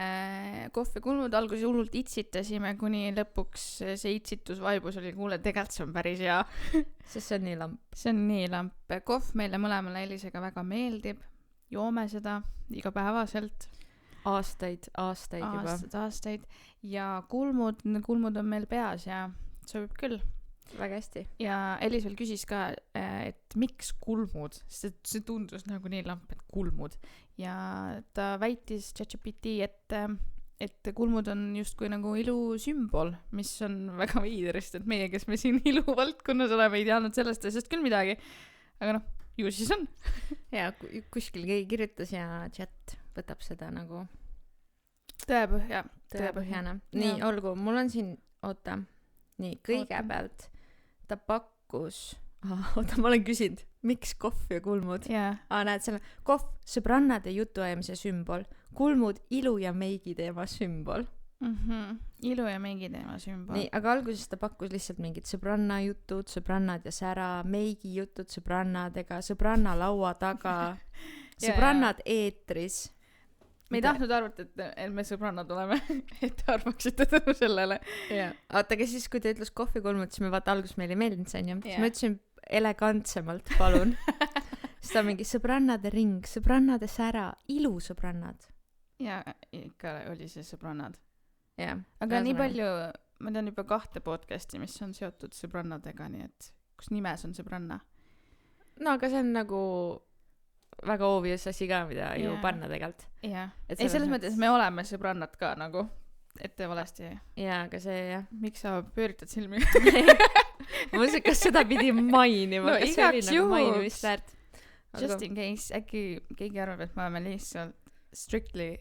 Kohv ja Kulmud alguses hullult itsitasime, kuni lõpuks see itsitus vaibus oli, kuule, tegelikult see on päris hea. Sest see on nii lamp. See on nii lamp. Kohv meile mõlemale Elisega väga meeldib. Joome seda igapäevaselt. Aastaid juba. Aastaid. Ja kulmud on meil peas ja sobib küll. Väga hästi. Ja Elis veel küsis ka, et miks kulmud, sest see tundus nagu nii lamp, et kulmud. Ja ta väitis ChatGPT, et kulmud on justkui nagu ilu sümbol, mis on väga veidrist, et meie, kes me siin ilu valdkonnas oleme, ei teadnud sellest asjast küll midagi. Aga ju siis on. Ja kuskil keegi kirjutas ja chat võtab seda nagu tõepõhjana. Nii, olgu, mul on siin, nii, kõigepealt ta pakkus, ma olen küsinud, miks Kohv ja Kulmud? Näed, seal on Kohv, sõbrannade jutuajamise sümbol, Kulmud, ilu ja meigi teema sümbol. Ilu ja meigi teema sümbol. Nii, aga alguses ta pakkus lihtsalt mingid sõbranna jutud, sõbrannad ja sära, meigi jutud sõbrannadega, sõbranna laua taga, sõbrannad eetris. Me ei tahtnud arvata, et me sõbrannad oleme, et arvaksite tänu sellele. Aga siis, kui ta ütles Kohv ja Kulmud, siis me vaata alguses meile ei meeldinud see, siis ma ütlesin elegantsemalt, palun. Siis ta mingi sõbrannade ring, sõbrannade sära, ilusõbrannad. Ja ikka oli see sõbrannad. Aga nii palju, ma tean juba 2 podcasti, mis on seotud sõbrannadega, nii et kus nimes on sõbranna. No, aga see on nagu väga obvious asi ka, mida ju panna tegelikult. Ei, selles mõttes me oleme sõbrannad ka nagu, ette valesti. Aga see, Miks sa pööritad silmi? Ma mõtlesin, kas seda pidi mainima, kas see oli nagu mainimist väärt. just in case äkki keegi arvab, et me oleme lihtsalt strictly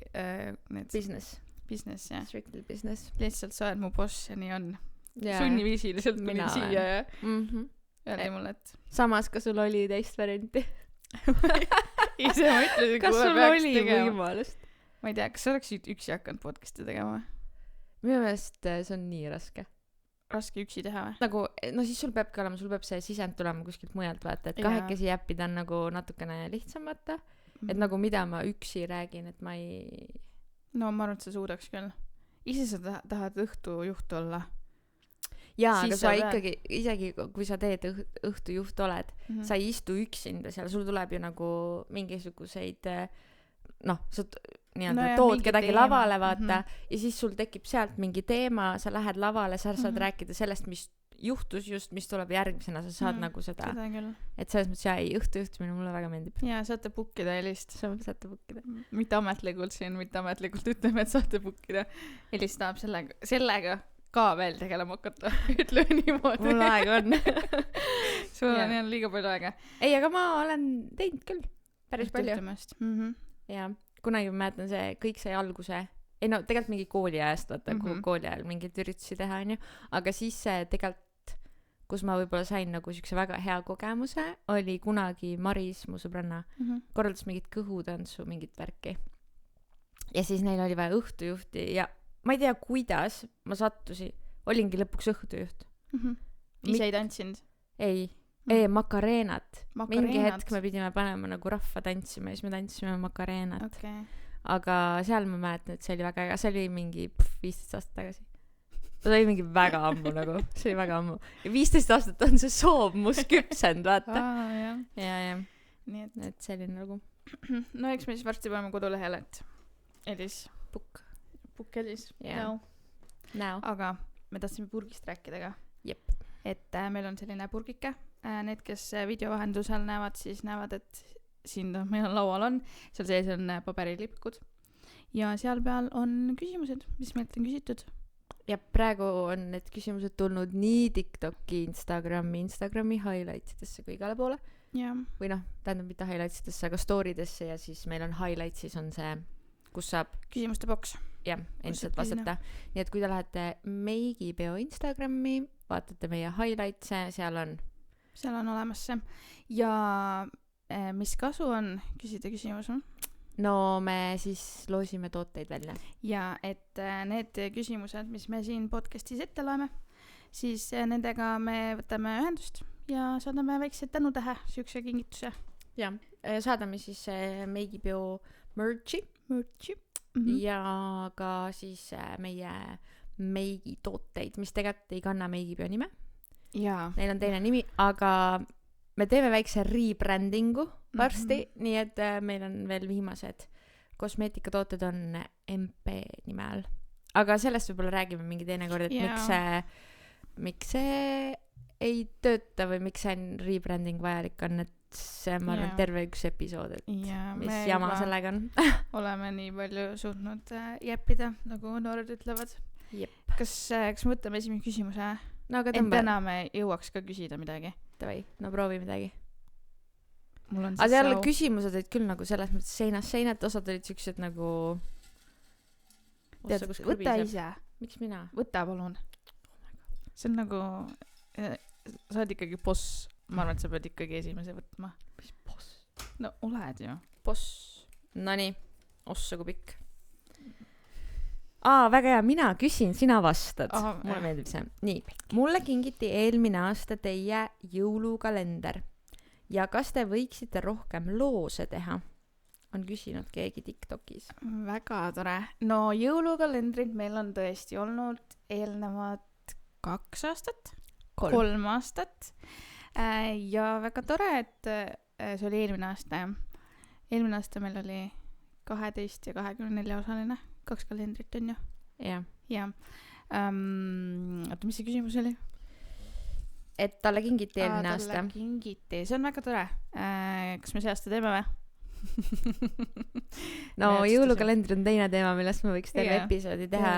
need business jah. Strictly business. Lihtsalt sa oled mu boss ja nii on. Sunniviisiliselt tulin siia ja öeldi mulle, et samas, kas sul oli teist varianti? Ise ma ütlesin, kas sul oli võimalust? Ma ei tea, kas sa oleksid üksi hakanud podcast'i tegema? Minu meelest see on nii raske üksi teha või? Nagu, no siis sul peabki olema, sul peab see sisend tulema kuskilt mujalt vaata, et kahekesi jäppida on nagu natukene lihtsam vaata, et nagu mida ma üksi räägin, et ma ei... No ma arvan, et sa suudaks küll. Ise sa tahad õhtujuht olla. Jaa, aga sa ikkagi, isegi kui sa teed õhtujuht oled, sa ei istu üksinda seal, sul tuleb ju nagu mingisuguseid, sa tood kedagi lavale vaata ja siis sul tekib sealt mingi teema, sa lähed lavale, sa saad rääkida sellest, mis juhtus just, mis tuleb järgmisena, sa saad nagu seda, et selles mõttes ei, õhtujuhtimine mulle väga meeldib. Jaa, saate bookida Elist. Saate bookida. Mitte ametlikult ütleme, et saate bookida. Elist tahab sellega ka veel tegelema hakata, ütleme niimoodi. Mul aega on. Sul on jälle liiga palju aega. Ei, aga ma olen teinud küll päris palju. Ja kunagi ma mäletan see, kõik sai alguse, tegelikult mingi kooli ajast, vaata, kooli ajal mingit üritusi teha, on ju, aga siis tegelikult, kus ma võib-olla sain nagu siukse väga hea kogemuse, oli kunagi Maris, mu sõbranna, korraldas mingit kõhutantsu, mingit värki. Ja siis neil oli vaja õhtujuhti ja ma ei tea, kuidas ma sattusin, olingi lõpuks õhtujuht. Ise ei tantsinud? Ei, Macareenat. Mingi hetk me pidime panema nagu rahva tantsima ja siis me tantsime Macareenat. Aga seal ma mäletan, et see oli väga, see oli mingi 15 aastat tagasi. See oli mingi väga ammu nagu, see oli väga ammu. Ja 15 aastat on see soov mus küpsend, vaata. Ja. Nii et selline nagu. No eks me siis varsti paneme kodulehele, et Elis. Pukk Elis. Now. Aga me tahtsime purgist rääkida ka. Jep. Et meil on selline purgike. Need, kes video vahendusel näevad, siis näevad, et siin meil laual on. Seal sees on paberilipkud. Ja seal peal on küsimused, mis meilt on küsitud. Ja praegu on need küsimused tulnud nii TikToki, Instagrami highlightsidesse kui igale poole. Või tähendab mitte highlightsidesse, aga storidesse ja siis meil on highlightsis on see, kus saab küsimuste boks. Jah, endiselt vastata. Nii et kui te lähete Meigipeo Instagrami, vaatate meie highlightse, seal on olemas see. Ja mis kasu on küsida küsimus? No me siis loosime tooteid välja. Ja et need küsimused, mis me siin podcastis ette loeme, siis nendega me võtame ühendust ja saadame väikse tänutähe, siukse kingituse. Ja, saadame siis Meigipeo merchi. Ja ka siis meie Meigi tooteid, mis tegelikult ei kanna Meigipeo nime. Neil on teine nimi, aga me teeme väikse rebrandingu varsti, nii et meil on veel viimased kosmeetikatooted on MP nime all. Aga sellest võib-olla räägime mingi teine kord, et miks see ei tööta või miks see rebranding vajalik on, et see ma arvan terve üks episood, et mis jama sellega on. Oleme nii palju suutnud jäppida, nagu noored ütlevad. Kas me võtame esimene küsimuse? Et täna me jõuaks ka küsida midagi. Davai, no proovi midagi. Aga jälle küsimused olid küll nagu selles mõttes seinast, osad olid siuksed nagu... Võta ise. Miks mina? Võta palun. See on nagu... Sa oled ikkagi boss. Ma arvan, et sa pead ikkagi esimese võtma. Mis boss? No oled ju. Boss. Nonii, ossagu pikk. Väga hea, mina küsin, sina vastad. Mulle meeldib see. Nii, mulle kingiti eelmine aasta teie jõulukalender. Ja kas te võiksite rohkem loose teha? On küsinud keegi TikTokis. Väga tore. No jõulukalendrid meil on tõesti olnud eelnevad 2 aastat. 3 aastat. Ja väga tore, et see oli eelmine aasta. Eelmine aasta meil oli 12 ja 24 osaline. 2 kalendrit on ju? Ja. Oota, mis see küsimus oli? Et talle kingiti eelmine aasta. Talle kingiti, see on väga tore. Kas me see aasta teeme või? No jõulukalender on teine teema, millest me võiks terve episoodi teha.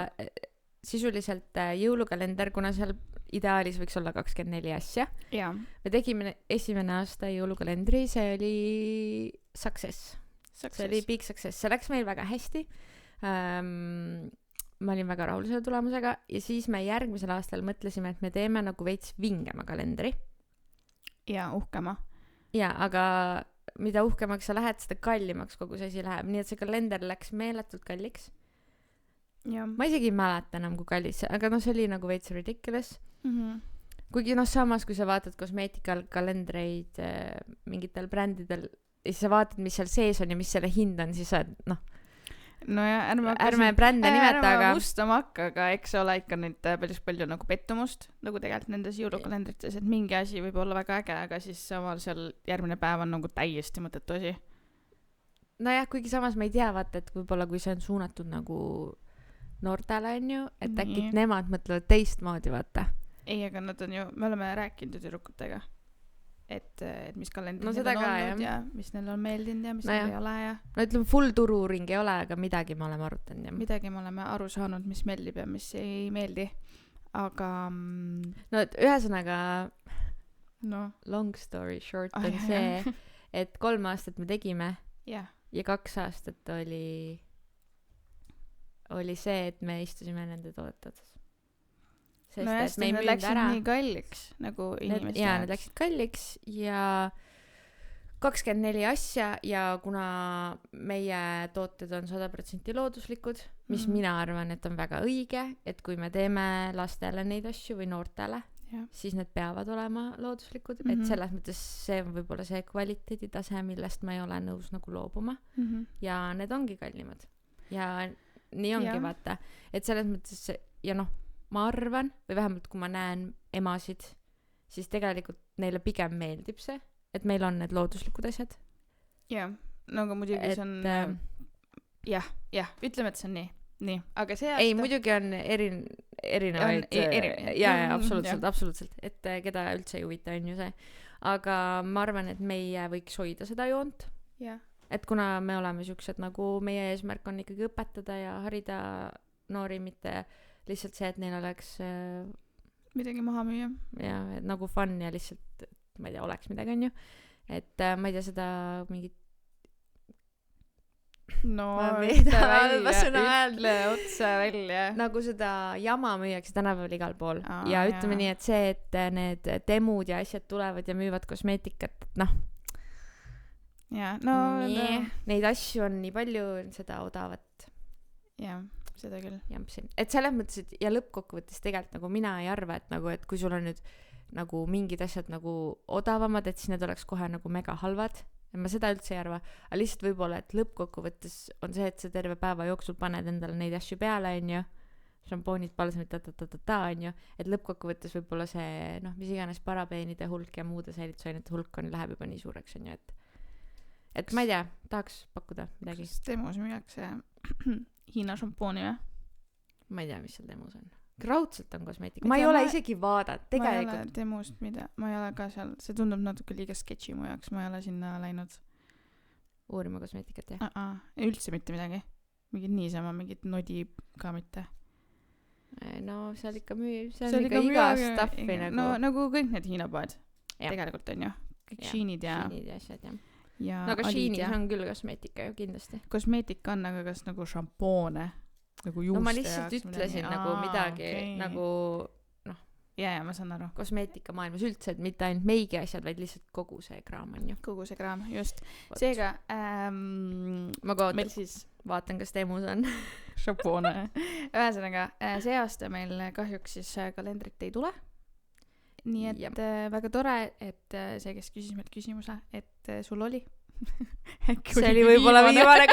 Sisuliselt jõulukalender, kuna seal ideaalis võiks olla 24 asja. Jaa. Me tegime esimene aasta jõulukalendri, see oli success. See oli big success, see läks meil väga hästi. Ma olin väga rahul selle tulemusega ja siis me järgmisel aastal mõtlesime, et me teeme nagu veits vingema kalendri. Ja uhkema. Ja, aga mida uhkemaks sa lähed, seda kallimaks kogu see asi läheb. Nii et see kalender läks meeletult kalliks. Ja. Ma isegi ei mäleta enam, kui kallis, aga no see oli nagu veits ridiculous. Kuigi samas, kui sa vaatad kosmeetikal kalendreid mingitel brändidel ja siis sa vaatad, mis seal sees on ja mis selle hind on, siis sa no ja ärme brände nimeta, aga ärme mustama hakka, aga eks ole ikka neid päris palju nagu pettumust nagu tegelikult nendes jõulukalendrites, et mingi asi võib olla väga äge, aga siis samal seal järgmine päev on nagu täiesti mõttetu asi. Nojah, kuigi samas ma ei tea, vaata, et võib-olla kui see on suunatud nagu noortele on ju, et äkki nemad mõtlevad teistmoodi, vaata. Ei, aga nad on ju, me oleme rääkinud tüdrukutega, et mis kalendrid no, neil on olnud ja mis neil on meeldinud ja mis neil ei ole ja no ütleme, full tururing ei ole, aga midagi me oleme arutanud ja midagi me oleme aru saanud, mis meeldib ja mis ei meeldi, aga no et ühesõnaga long story short on see, et 3 aastat me tegime ja 2 aastat oli see, et me istusime nende tootades. Sest, no hästi, need läksid nii kalliks nagu inimeste jaoks. Need läksid kalliks ja 24 asja ja kuna meie tooted on 100% looduslikud, mis mina arvan, et on väga õige, et kui me teeme lastele neid asju või noortele, siis need peavad olema looduslikud, et selles mõttes see on võib-olla see kvaliteeditase, millest ma ei ole nõus nagu loobuma ja need ongi kallimad ja nii ongi vaata, et selles mõttes ja ma arvan, või vähemalt kui ma näen emasid, siis tegelikult neile pigem meeldib see, et meil on need looduslikud asjad. Jah, no aga muidugi see on jah, ütleme, et see on nii. Aga see aasta... Ei, muidugi on erinevaid ja, absoluutselt, et keda üldse ei huvita on ju see. Aga ma arvan, et meie võiks hoida seda joont. Et kuna me oleme siuksed, nagu meie eesmärk on ikkagi õpetada ja harida noori, mitte lihtsalt see, et neil oleks midagi maha müüa. Ja, et nagu fun ja lihtsalt, ma ei tea, oleks midagi on ju. Et ma ei tea seda mingit ütle otse välja. Nagu seda jama müüakse tänapäeval igal pool. Ja ütleme nii, et see, et need demud ja asjad tulevad ja müüvad kosmeetikat, neid asju on nii palju, seda odavat. Jah, seda küll. Et selles mõttes, et ja lõppkokkuvõttes tegelikult nagu mina ei arva, et nagu, et kui sul on nüüd nagu mingid asjad nagu odavamad, et siis need oleks kohe nagu mega halvad. Ja ma seda üldse ei arva. Aga lihtsalt võib-olla, et lõppkokkuvõttes on see, et sa terve päeva jooksul paned endale neid asju peale, on ju. Šampoonid, balsamid, on ju. Et lõppkokkuvõttes võib-olla see, mis iganes parabeenide hulk ja muude säilitusainete hulk läheb juba nii suureks, on ju, et ma ei tea, tahaks pakkuda midagi. Kas demos müüakse Hiina šampooni või? Ma ei tea, mis seal demos on. Raudselt on kosmeetika. Ma ei ole isegi vaadanud. Ma ei ole demost mida. Ma ei ole ka seal. See tundub natuke liiga sketši mu jaoks. Ma ei ole sinna läinud. Uurima kosmeetikat, jah? Üldse mitte midagi. Mingid niisama, mingid nodi ka mitte. No, seal ikka seal on ikka iga staffi nagu. No, nagu kõik need Hiina poed. Tegelikult on ju. Kõik Sheinid ja... Sheinid ja asjad, jah. Ja no aga Sheinis on küll kosmeetika ju kindlasti. Kosmeetika on, aga kas nagu šampoone nagu juuste no ma lihtsalt ütlesin nagu midagi nagu ja ma saan aru kosmeetika maailmas üldse, et mitte ainult meigi asjad, vaid lihtsalt kogu see kraam on ju. Kogu see kraam, just. Seega ma meil siis vaatan, kas teemus on šampoone. Ühesõnaga, see aasta meil kahjuks siis kalendrit ei tule. Nii et väga tore, et see, kes küsis meilt küsimuse, et sul oli. See oli võib-olla viimane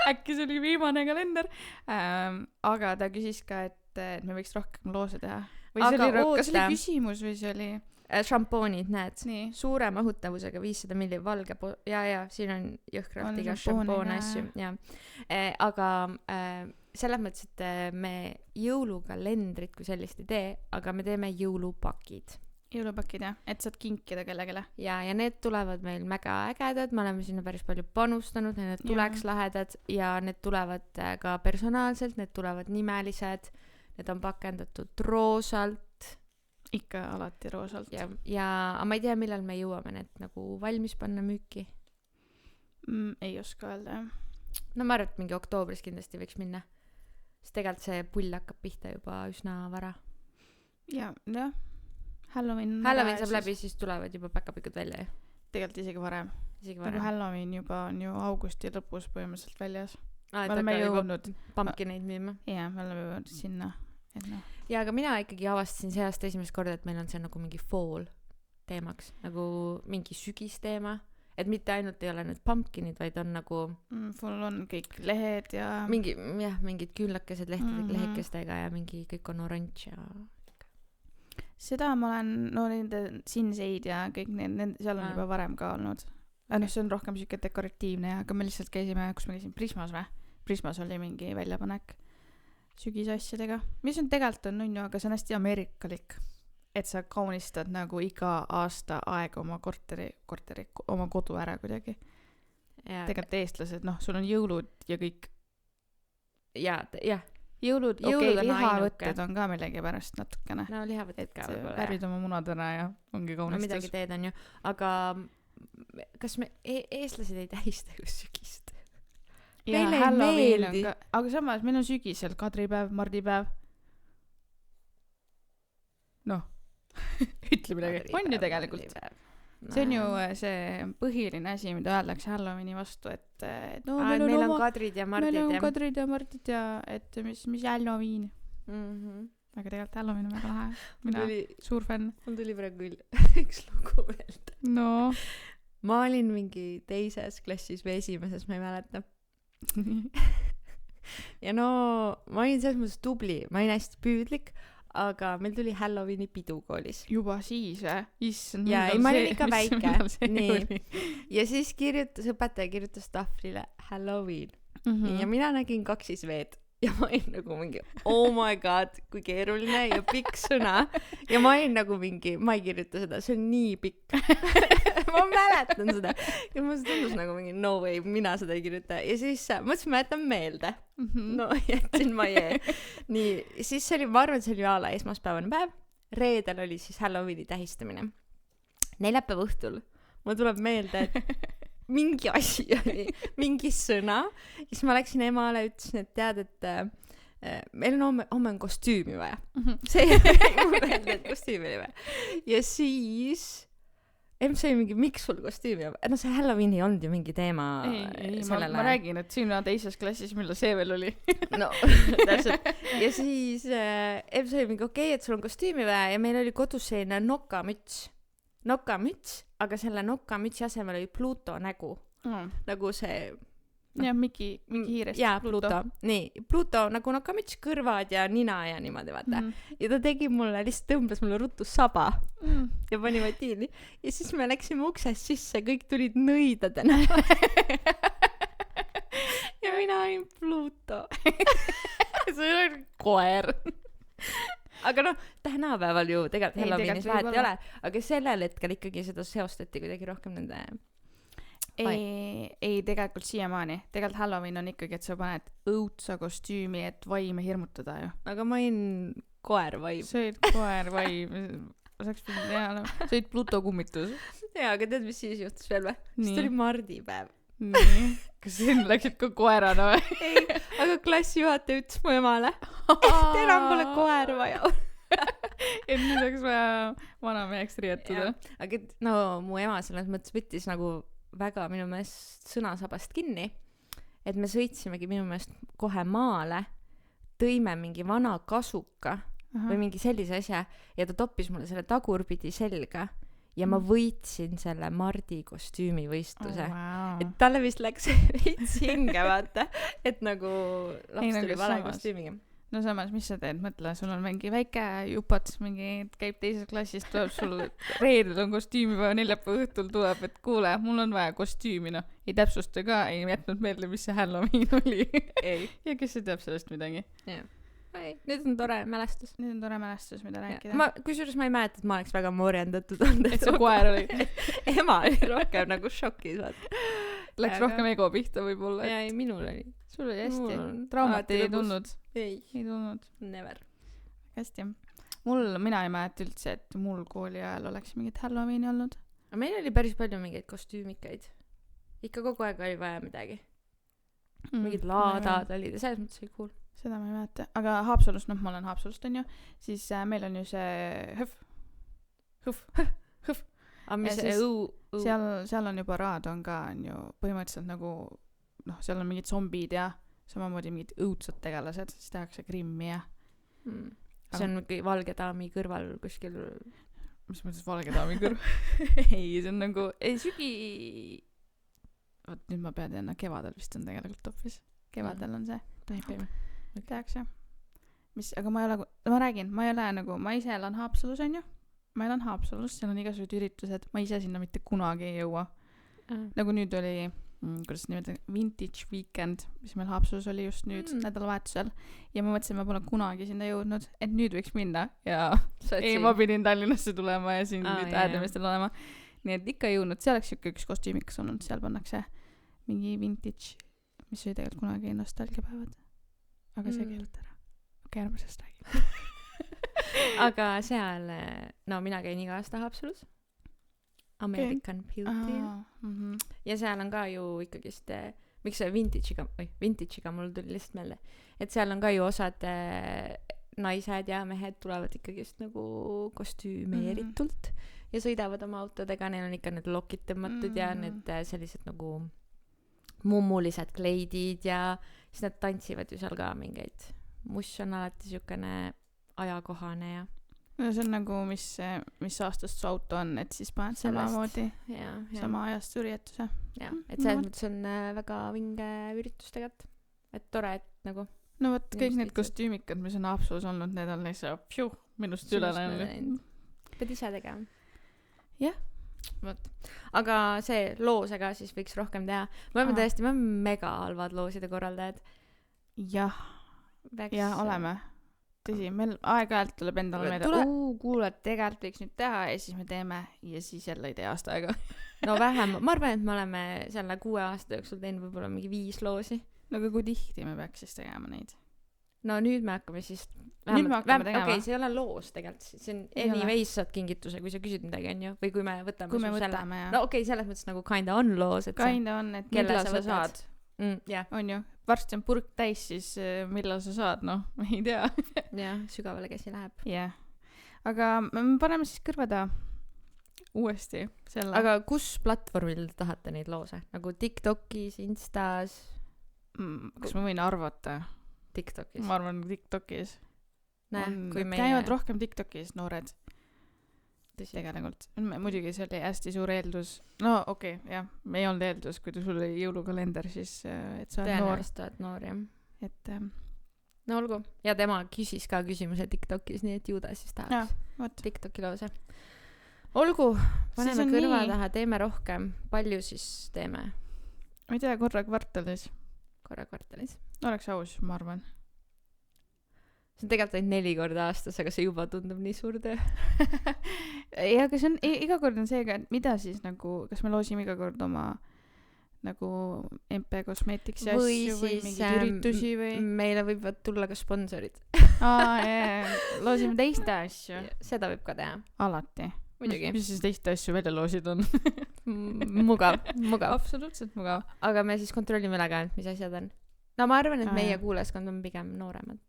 äkki see oli viimane kalender. Aga ta küsis ka, et me võiks rohkem loose teha. Või see oli kas oli küsimus või see oli... Šampoonid, näed. Nii. Suure mahutavusega 500 milli valge ja siin on jõhkralt iga šampoone asju. Ja. Aga selles mõttes, et me jõulukalendrit kui sellist ei tee, aga me teeme jõulupakid. Jõulupakid, jah, et saad kinkida kellegele. Ja need tulevad meil mega ägedad, me oleme sinna päris palju panustanud, need tuleks lahedad ja need tulevad ka personaalselt, need tulevad nimelised, need on pakendatud roosalt, ikka alati roosalt. Ja aga ma ei tea, millal me jõuame need nagu valmis panna müüki. Ei oska öelda, jah. No ma arvan, et mingi oktoobris kindlasti võiks minna. Sest tegelikult see pull hakkab pihta juba üsna vara. Jah. Halloween saab läbi, siis tulevad juba päkapikud välja. Tegelikult isegi varem. Nagu Halloween juba on ju augusti lõpus põhimõtteliselt väljas. Me oleme jõudnud pumpkineid müüma. Jaa, me oleme jõudnud sinna. Ja aga mina ikkagi avastasin see aasta esimest korda, et meil on see nagu mingi fall teemaks. Nagu mingi sügisteema. Et mitte ainult ei ole need pumpkinid, vaid on nagu full on kõik lehed ja mingid küünlakesed lehekestega ja mingi kõik on oranž ja seda ma olen nende sinseid ja kõik need seal on juba varem ka olnud. See on rohkem siuke dekoratiivne, aga me lihtsalt käisime, kus me käisime Prismas või? Prismas oli mingi väljapanek sügisasjadega, mis on tegelikult on nunnu, aga see on hästi ameerikalik. Et sa kaunistad nagu iga aasta aega oma korteri, oma kodu ära kuidagi. Tegelikult eestlased, sul on jõulud ja kõik. Jõulud lihavõtted on ka millegi pärast natukene. No lihavõtted ka võib-olla. Värvid oma munad ära ja ongi kaunistus. No midagi teed on ju, aga kas me eestlased ei tähista ju sügist? Meile ei meeldi. Aga samas meil on sügisel kadripäev, mardipäev. Ütle midagi. On ju tegelikult. See on ju see põhiline asi, mida öeldakse Halloweeni vastu, et meil on kadrid ja mardid. Meil on kadrid ja mardid ja et mis Halloween. Aga tegelikult Halloween on väga lahe. Mina suur fänn. Mul tuli praegu üks lugu meelde. No. Ma olin mingi teises klassis või esimeses, ma ei mäleta. Ja ma olin selles mõttes tubli, ma olin hästi püüdlik. Aga meil tuli Halloweeni pidu koolis. Juba siis, Issand. Ja ma olin ikka väike. Nii. Ja siis õpetaja kirjutas tahvlile Halloween. Ja mina nägin 2 veed. Ja ma olin nagu mingi, oh my god, kui keeruline ja pikk sõna. Ja ma olin nagu mingi, ma ei kirjuta seda, see on nii pikk. Ma mäletan seda. Ja ma tundus nagu mingi, no way, mina seda ei kirjuta. Ja siis mõtlesin, ma jätan meelde. No jätsin ma Nii, siis see oli, ma arvan, see oli ala esmaspäevane päev. Reedel oli siis Halloweeni tähistamine. Neljapäeva õhtul mul tuleb meelde, et mingi asi oli, mingi sõna. Ja siis ma läksin emale, ütlesin, et tead, et meil on homme on kostüümi vaja. See mul meelde, et kostüümi oli vaja. Ja siis see oli mingi, miks sul kostüümi on? No see Halloween ei olnud ju mingi teema. Ei, ma räägin, et sina teises klassis, millal see veel oli. No, täpselt. Ja siis see oli mingi okei, et sul on kostüümi vaja ja meil oli kodus selline nokamüts, aga selle nokamütsi asemel oli Pluto nägu. Nagu see Miki hiirest. Jaa, Pluto. Nii, Pluto nagu nokamüts, kõrvad ja nina ja niimoodi, vaata. Ja ta tegi mulle, lihtsalt tõmbas mulle ruttu saba ja pani vatiini. Ja siis me läksime uksest sisse, kõik tulid nõidadena. Ja mina olin Pluto. See oli koer. Aga tänapäeval ju tegelikult Halloweenis vahet ei ole, aga sellel hetkel ikkagi seda seostati kuidagi rohkem nende... Ei, tegelikult siiamaani. Tegelikult Halloween on ikkagi, et sa paned õudsa kostüümi, et vaime hirmutada ju. Aga ma olin koer vaim. Sa olid koer vaim. Saaks pidanud teha, sa olid Pluto kummitus. Jaa, aga tead, mis siis juhtus veel või? Siis tuli mardipäev. Nii. Kas siin läksid ka koerana või? Ei, aga klassijuhataja ütles mu emale, et enam pole koer vaja. Et nüüd oleks vaja vanameheks riietuda. Aga mu ema selles mõttes võttis nagu väga minu meelest sõnasabast kinni, et me sõitsimegi minu meelest kohe maale, tõime mingi vana kasuka või mingi sellise asja ja ta toppis mulle selle tagurpidi selga ja ma võitsin selle Mardi kostüümi võistluse. Et talle vist läks veits hinge, vaata, et nagu laps tuli vale kostüümiga. No samas, mis sa teed? Mõtle, sul on mingi väike jupats, mingi käib teises klassis, tuleb sul reedel on kostüümi vaja, neljapäeva õhtul tuleb, et kuule, mul on vaja kostüümi, ei täpsusta ka, ei jätnud meelde, mis see Halloween oli. Ei. Ja kes ei teab sellest midagi? Jah. Nüüd on tore mälestus. Nüüd on tore mälestus, mida rääkida. Kusjuures ma ei mäleta, et ma oleks väga morjendatud olnud. Et see koer oli. Ema oli rohkem nagu šokis, vaat. Läks rohkem ego pihta võib-olla. Ja ei, minul oli. Sul oli hästi. Traumat ei tulnud. Ei tulnud. Never. Hästi. mina ei mäleta üldse, et mul kooli ajal oleks mingit Halloweeni olnud. aga meil oli päris palju mingeid kostüümikaid. Ikka kogu aeg oli vaja midagi. Mingid laadad olid ja selles mõttes oli cool. Seda ma ei mäleta. Aga Haapsalust, ma olen Haapsalust, on ju, siis meil on ju see hõf. Mis see seal on juba raad on ka, on ju, põhimõtteliselt nagu, seal on mingid zombid ja samamoodi mingid õudsad tegelased, siis tehakse grimmi ja. See on mingi valge daami kõrval kuskil. Mis mõttes valge daami kõrval? Ei, see on nagu, Oot, nüüd ma pean teadma, kevadel vist on tegelikult hoopis. Kevadel on see. Tehakse. Aga ma ise elan Haapsalus, on ju. Ma elan Haapsalus, seal on igasugused üritused. Ma ise sinna mitte kunagi ei jõua. Nagu nüüd oli, kuidas nimelt, Vintage Weekend, mis meil Haapsalus oli just nüüd nädalavahetusel. Ja ma mõtlesin, ma pole kunagi sinna jõudnud, et nüüd võiks minna. Ja ma pidin Tallinnasse tulema ja siin nüüd äädemestel olema. Nii et ikka jõudnud. See oleks üks kostüümikas olnud. Seal pannakse mingi vintage, mis oli tegelikult kunagi nostalgiapäevad. Aga see keelud ära. Okei, ärme sellest räägi. Aga seal, mina käin iga aasta Haapsalus. American Beauty. Ja seal on ka ju ikkagist, miks see vintage'iga mul tuli lihtsalt meelde, et seal on ka ju osad naised ja mehed tulevad ikkagist nagu kostüümeeritult ja sõidavad oma autodega, neil on ikka need lokid tõmmatud ja need sellised nagu mummulised kleidid ja siis nad tantsivad ju seal ka mingeid. Muss on alati siukene ajakohane ja see on nagu, mis aastast su auto on, et siis paned samamoodi sama ajast ürituse. Ja, et selles mõttes on väga vinge üritus tegelikult. Et tore, et nagu no võt, kõik need kostüümikad, mis on Haapsalus olnud, need on lihtsalt minust üle läinud. Pead ise tegema. Jah. Võt. Aga see loosega siis võiks rohkem teha. Me oleme mega halvad looside korraldajad. Jah, oleme. Tõsi, meil aeg-ajalt tuleb endale meelde, kuule, tegelikult võiks nüüd teha ja siis me teeme ja siis jälle ei tee aasta aega. No vähem, ma arvan, et me oleme selle 6 aasta jooksul teinud võib-olla mingi 5 loosi. No aga kui tihti me peaks siis tegema neid? No nüüd me hakkame siis Okei, see ei ole loos tegelikult. See on anyways saad kingituse, kui sa küsid midagi, on ju? Või kui me võtame ja. No okei, selles mõttes nagu kinda on loos. Kinda on, et millal sa saad. Yeah. On ju, varsti on purk täis, siis millal sa saad, ei tea. Jah, sügavale käsi läheb. Jah. Aga me paneme siis kõrvada uuesti selle. Aga kus platvormil tahate neid loose? Nagu TikTokis, Instas? Kas ma võin arvata? TikTokis. Ma arvan TikTokis. Käivad rohkem TikTokis noored. Tegelikult. Muidugi see oli hästi suur eeldus. No okei, jah. Me ei olnud eeldus, kui sul oli jõulukalender, siis et sa oled noor. Tõenäoliselt oled noor, jah. Et, no olgu. Ja tema küsis ka küsimuse TikTokis, nii et ju ta siis tahaks TikToki loose. Olgu, paneme kõrva taha, teeme rohkem. Palju siis teeme? Ma ei tea, korra kvartalis. Oleks aus, ma arvan. See on tegelikult ainult 4 korda aastas, aga see juba tundub nii suur töö. Ja, aga see on, iga kord on seega, et mida siis nagu, kas me loosime iga kord oma nagu MP Cosmetics ja asju või mingid üritusi või? Meile võivad tulla ka sponsorid. Loosime teiste asju. Seda võib ka teha. Alati. Muidugi. Mis siis teiste asju välja loosid on? Mugav. Absoluutselt mugav. Aga me siis kontrollime üle ka, mis asjad on. No ma arvan, et meie kuulajaskond on pigem nooremad.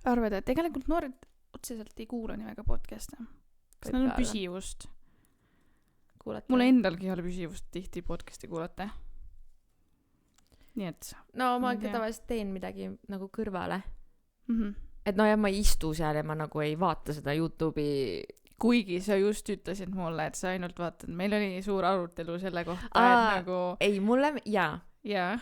Arvad, et tegelikult noored otseselt ei kuula nii väga podcast'e. Kas nad on püsivust? Mulle endalgi ei ole püsivust tihti podcast'i kuulata. Nii et... No ma tavaliselt teen midagi nagu kõrvale. Et no ja ma ei istu seal ja ma nagu ei vaata seda YouTube'i. Kuigi sa just ütlesid mulle, et sa ainult vaatad. Meil oli suur arutelu selle kohta, et nagu... Ei, mulle... Jaa.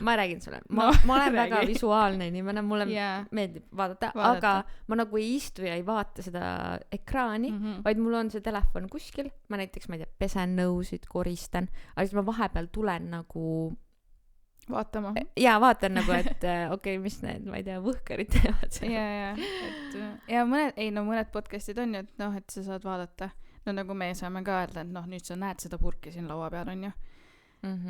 Ma räägin sulle. Ma olen väga visuaalne inimene, mulle meeldib vaadata, aga ma nagu ei istu ja ei vaata seda ekraani, vaid mul on see telefon kuskil. Ma näiteks, ma ei tea, pesen nõusid, koristan, aga siis ma vahepeal tulen nagu... Vaatama. Jaa, vaatan nagu, et okei, mis need, ma ei tea, võhkarid teevad. Ja mõned podcastid on ju, et sa saad vaadata. No nagu me saame ka öelda, et nüüd sa näed seda purki siin laua peal, on ju.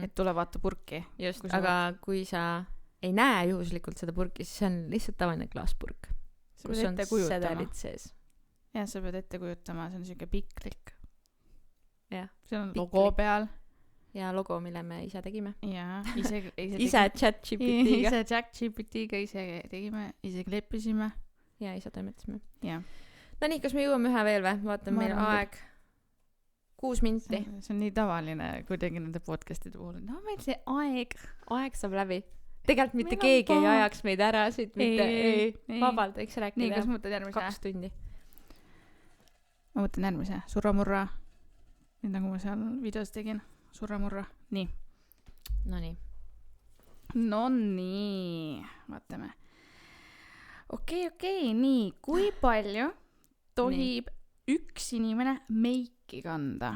Et tule vaata purki. Just, aga kui sa ei näe juhuslikult seda purki, siis see on lihtsalt tavaline klaaspurk, kus on sedelid sees. ja sa pead ette kujutama, see on siuke piklik. jah. see on logo peal. ja logo, mille me ise tegime. jaa, ise ChatGPT-ga. ise ChatGPT-ga ise tegime, ise kleppisime. ja ise toimetasime. jah. no nii, kas me jõuame ühe veel või? vaatame, meil aeg 6 minti. See on nii tavaline kuidagi nende podcast'ide puhul. no meil see aeg saab läbi. tegelikult mitte keegi ei ajaks meid ära siit, mitte ei. vabalt võiks rääkida. nii, kas ma mõtlen järgmise? 2 tundi. ma mõtlen järgmise. Surra-murra. nii nagu ma seal videos tegin. Surra-murra. nii. No nii. Vaatame. Okei. Nii. Kui palju tohib üks inimene meiki kanda?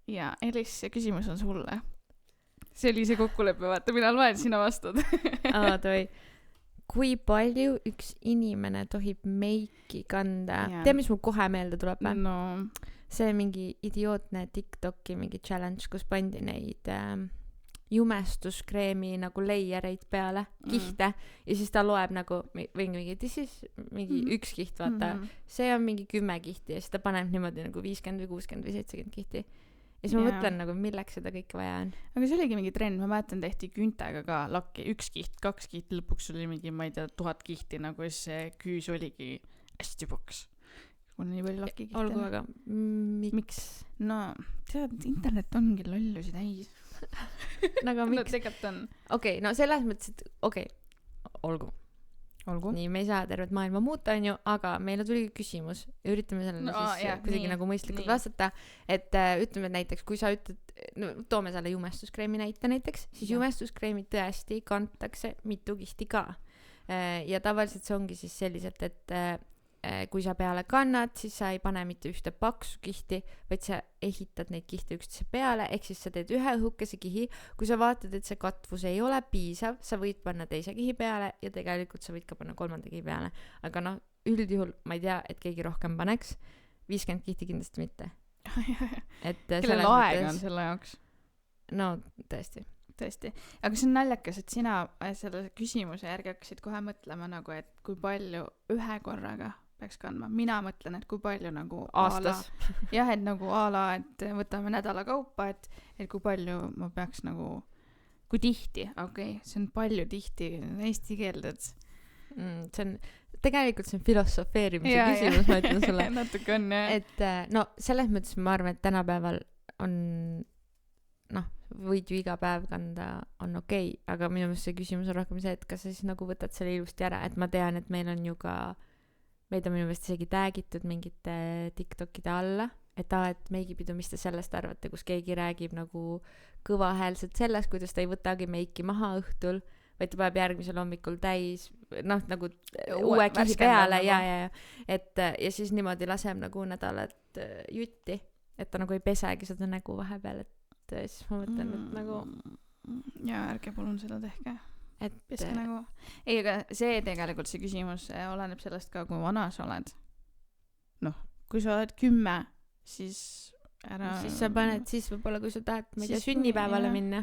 Ja Elis, see küsimus on sulle. See oli see kokkulepe, vaata, mina loen, sina vastad. Toi. Kui palju üks inimene tohib meiki kanda? Tea, mis mul kohe meelde tuleb? No. See mingi idiootne TikToki mingi challenge, kus pandi neid jumestuskreemi nagu leiereid peale, kihte, ja siis ta loeb nagu mingi üks kiht, vaata. See on mingi 10 kihti ja siis ta paneb niimoodi nagu 50 või 60 või 70 kihti. Ja siis ma mõtlen nagu, milleks seda kõike vaja on. Aga see oligi mingi trend, ma mäletan, tehti küntega ka lakki, 1 kiht, 2 kihti, lõpuks oli mingi, ma ei tea, 1000 kihti, nagu see küüs oligi hästi paks. Mul on nii palju lakki kihti. Olgu, aga miks? No, tead, internet ongi lollusi täis. Nagu miks? No tegelikult on. Okei, no selles mõttes, et olgu. Nii, me ei saa tervet maailma muuta, on ju, aga meile tuli küsimus, üritame sellele kuidagi nagu mõistlikult vastata, et ütleme, et näiteks, kui sa ütled, no toome selle jumestuskreemi näite näiteks, siis jumestuskreemi tõesti kantakse mitu kihti ka. Ja tavaliselt see ongi siis selliselt, et kui sa peale kannad, siis sa ei pane mitte ühte paksu kihti, vaid sa ehitad neid kihte üksteise peale, ehk siis sa teed ühe õhukese kihi. Kui sa vaatad, et see katvus ei ole piisav, sa võid panna teise kihi peale ja tegelikult sa võid ka panna 3. kihi peale. Aga noh, üldjuhul ma ei tea, et keegi rohkem paneks. 50 kihti kindlasti mitte. Kellel aeg on selle jaoks? No, tõesti. Aga see on naljakas, et sina selle küsimuse järgi hakkasid kohe mõtlema nagu, et kui palju ühe korraga peaks kandma. Mina mõtlen, et kui palju nagu aastas. Jah, et nagu et võtame nädala kaupa, et kui palju ma peaks nagu, kui tihti, see on palju tihti eesti keelded. See on, tegelikult see on filosofeerimise küsimus, ma ütlen sulle. Natuke on, jah. Et no, selles mõttes ma arvan, et tänapäeval on, võid ju iga päev kanda, on okei, aga minu meelest see küsimus on rohkem see, et kas sa siis nagu võtad selle ilusti ära, et ma tean, et meil on ju ka, meid on minu meelest isegi täägitud mingite TikTokide alla, et meigipidu, mis te sellest arvate, kus keegi räägib nagu kõvahäälselt sellest, kuidas ta ei võtagi meiki maha õhtul, vaid ta paneb järgmisel hommikul täis, nagu uue kihi peale ja siis niimoodi laseb nagu nädalat jutti, et ta nagu ei pesegi seda nägu vahepeal, et siis ma mõtlen, et nagu ja ärge palun seda tehke, et peske nägu. Ei, aga see tegelikult see küsimus oleneb sellest ka, kui vana sa oled. Kui sa oled 10, siis ära siis sa paned, siis võib-olla kui sa tahad ma ei tea sünnipäevale minna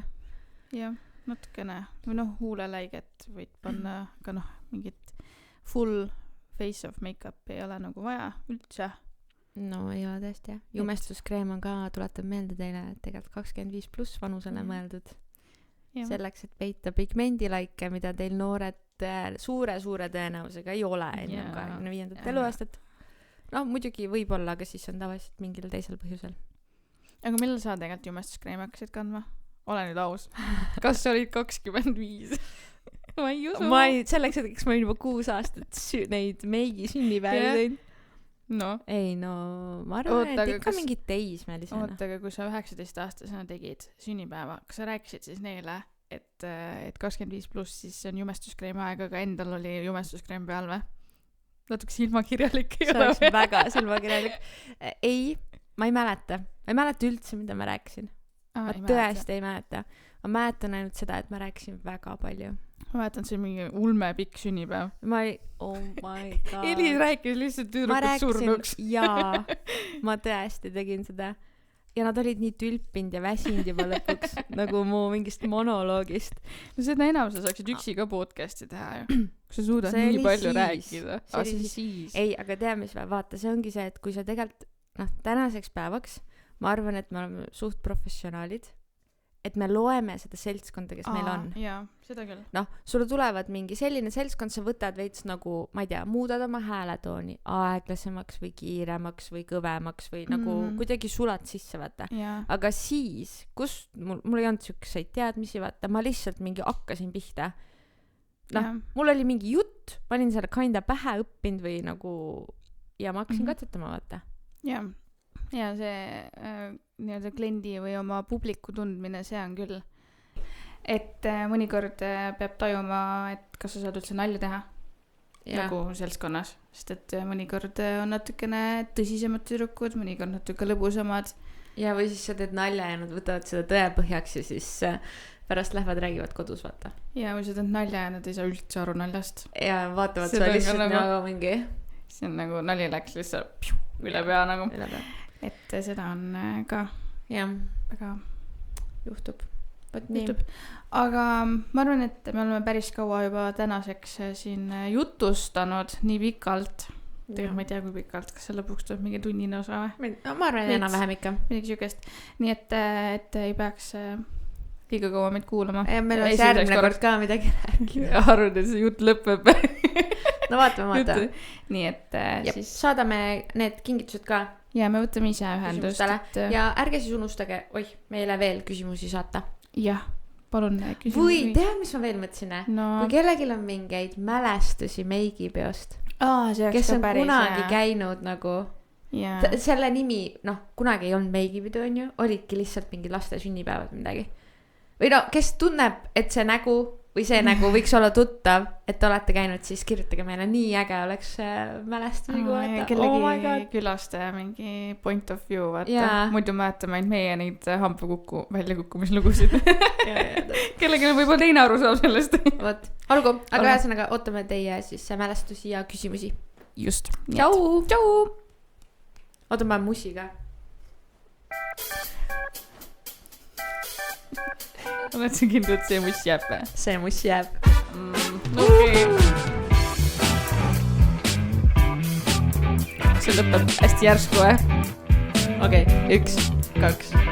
jah, natukene või huuleläiget võid panna, aga mingit full face of make-up ei ole nagu vaja üldse. No ei ole tõesti, jah. Jumestuskreem on ka, tuletab meelde teile, et tegelikult 25+ vanusele mõeldud. Selleks, et peita pigmendilaike, mida teil noored suure tõenäosusega ei ole enne 25. eluaastat. Muidugi võib-olla, aga siis on tavaliselt mingil teisel põhjusel. Aga millal sa tegelikult jumestuskreemi hakkasid kandma? Ole nüüd aus. Kas sa olid 25? Ma ei usu. Selleks hetkeks ma olin juba 6 aastat neid meigi sünnipäevi teinud. No. Ei, ma arvan, et ikka mingid teismelisena. Aga kui sa 19-aastasena tegid sünnipäeva, kas sa rääkisid siis neile, et 25+, siis see on jumestuskreemi aeg, aga endal oli jumestuskreem peal või? Natuke silmakirjalik ei ole. See oleks väga silmakirjalik. Ei, ma ei mäleta. Ma ei mäleta üldse, mida ma rääkisin. Ma tõesti ei mäleta. Ma mäletan ainult seda, et ma rääkisin väga palju. Ma mäletan, see mingi ulme pikk sünnipäev. Oh my god. Elis rääkis lihtsalt tüdrukut surnuks. Jaa, ma tõesti tegin seda. ja nad olid nii tülpinud ja väsinud juba lõpuks nagu mu mingist monoloogist. No seda enam sa saaksid üksi ka podcast'i teha ju. Kui sa suudad nii palju rääkida. Siis. Ei, aga tea, mis vaata, see ongi see, et kui sa tegelikult, tänaseks päevaks, ma arvan, et me oleme suht professionaalid, et me loeme seda seltskonda, kes meil on. Jaa, seda küll. Sulle tulevad mingi selline seltskond, sa võtad veits nagu, ma ei tea, muudad oma hääletooni aeglasemaks või kiiremaks või kõvemaks või nagu kuidagi sulad sisse, vaata. Aga siis, mul ei olnud siukseid teadmisi, vaata, ma lihtsalt mingi hakkasin pihta. Mul oli mingi jutt, panin selle kinda pähe õppinud või nagu, ja ma hakkasin katsetama, vaata. Jah. Ja see nii-öelda kliendi või oma publiku tundmine, see on küll, et mõnikord peab tajuma, et kas sa saad üldse nalja teha nagu seltskonnas, sest et mõnikord on natukene tõsisemad tüdrukud, mõnikord natuke lõbusamad. Ja või siis sa teed nalja ja nad võtavad seda tõe põhjaks ja siis pärast lähevad räägivad kodus, vaata. Ja või sa teed nalja ja nad ei saa üldse aru naljast. Ja vaatavad sa lihtsalt nagu mingi. See on nagu nali läks lihtsalt üle pea nagu. Et seda on ka väga juhtub. Aga ma arvan, et me oleme päris kaua juba tänaseks siin jutustanud nii pikalt. Tegelikult ma ei tea, kui pikalt, kas see lõpuks tuleb mingi tunnine osa või? Ma arvan, enam-vähem ikka. Midagi siukest. Nii et ei peaks liiga kaua meid kuulama. Ja meil on järgmine kord ka midagi rääkida. Arvan, et see jutt lõpeb. No vaata. Nii et siis saadame need kingitused ka. Ja me võtame ise ühendust. Ja ärge siis unustage, meile veel küsimusi saata. Jah, palun küsimusi. Või tead, mis ma veel mõtlesin? Kui kellegil on mingeid mälestusi meigipeost, kes on kunagi käinud nagu, selle nimi, kunagi ei olnud meigipidu, on ju, olidki lihtsalt mingi laste sünnipäevad midagi. Või kes tunneb, et see nägu või see nägu võiks olla tuttav, et olete käinud, siis kirjutage meile, nii äge oleks mälestusi kuulata. Kellegi külastaja mingi point of view, vaata. Muidu mäletame ainult meie neid hambakukku väljakukkumislugusid. Kellegi on võib-olla teine aru saab sellest. Vot, olgu, aga ühesõnaga ootame teie siis mälestusi ja küsimusi. Just. Tšau! Oota, ma mussi ka. Oled sa kindel, et see muss jääb? See muss jääb. Okei. See lõpeb hästi järsku, Okei, 1, 2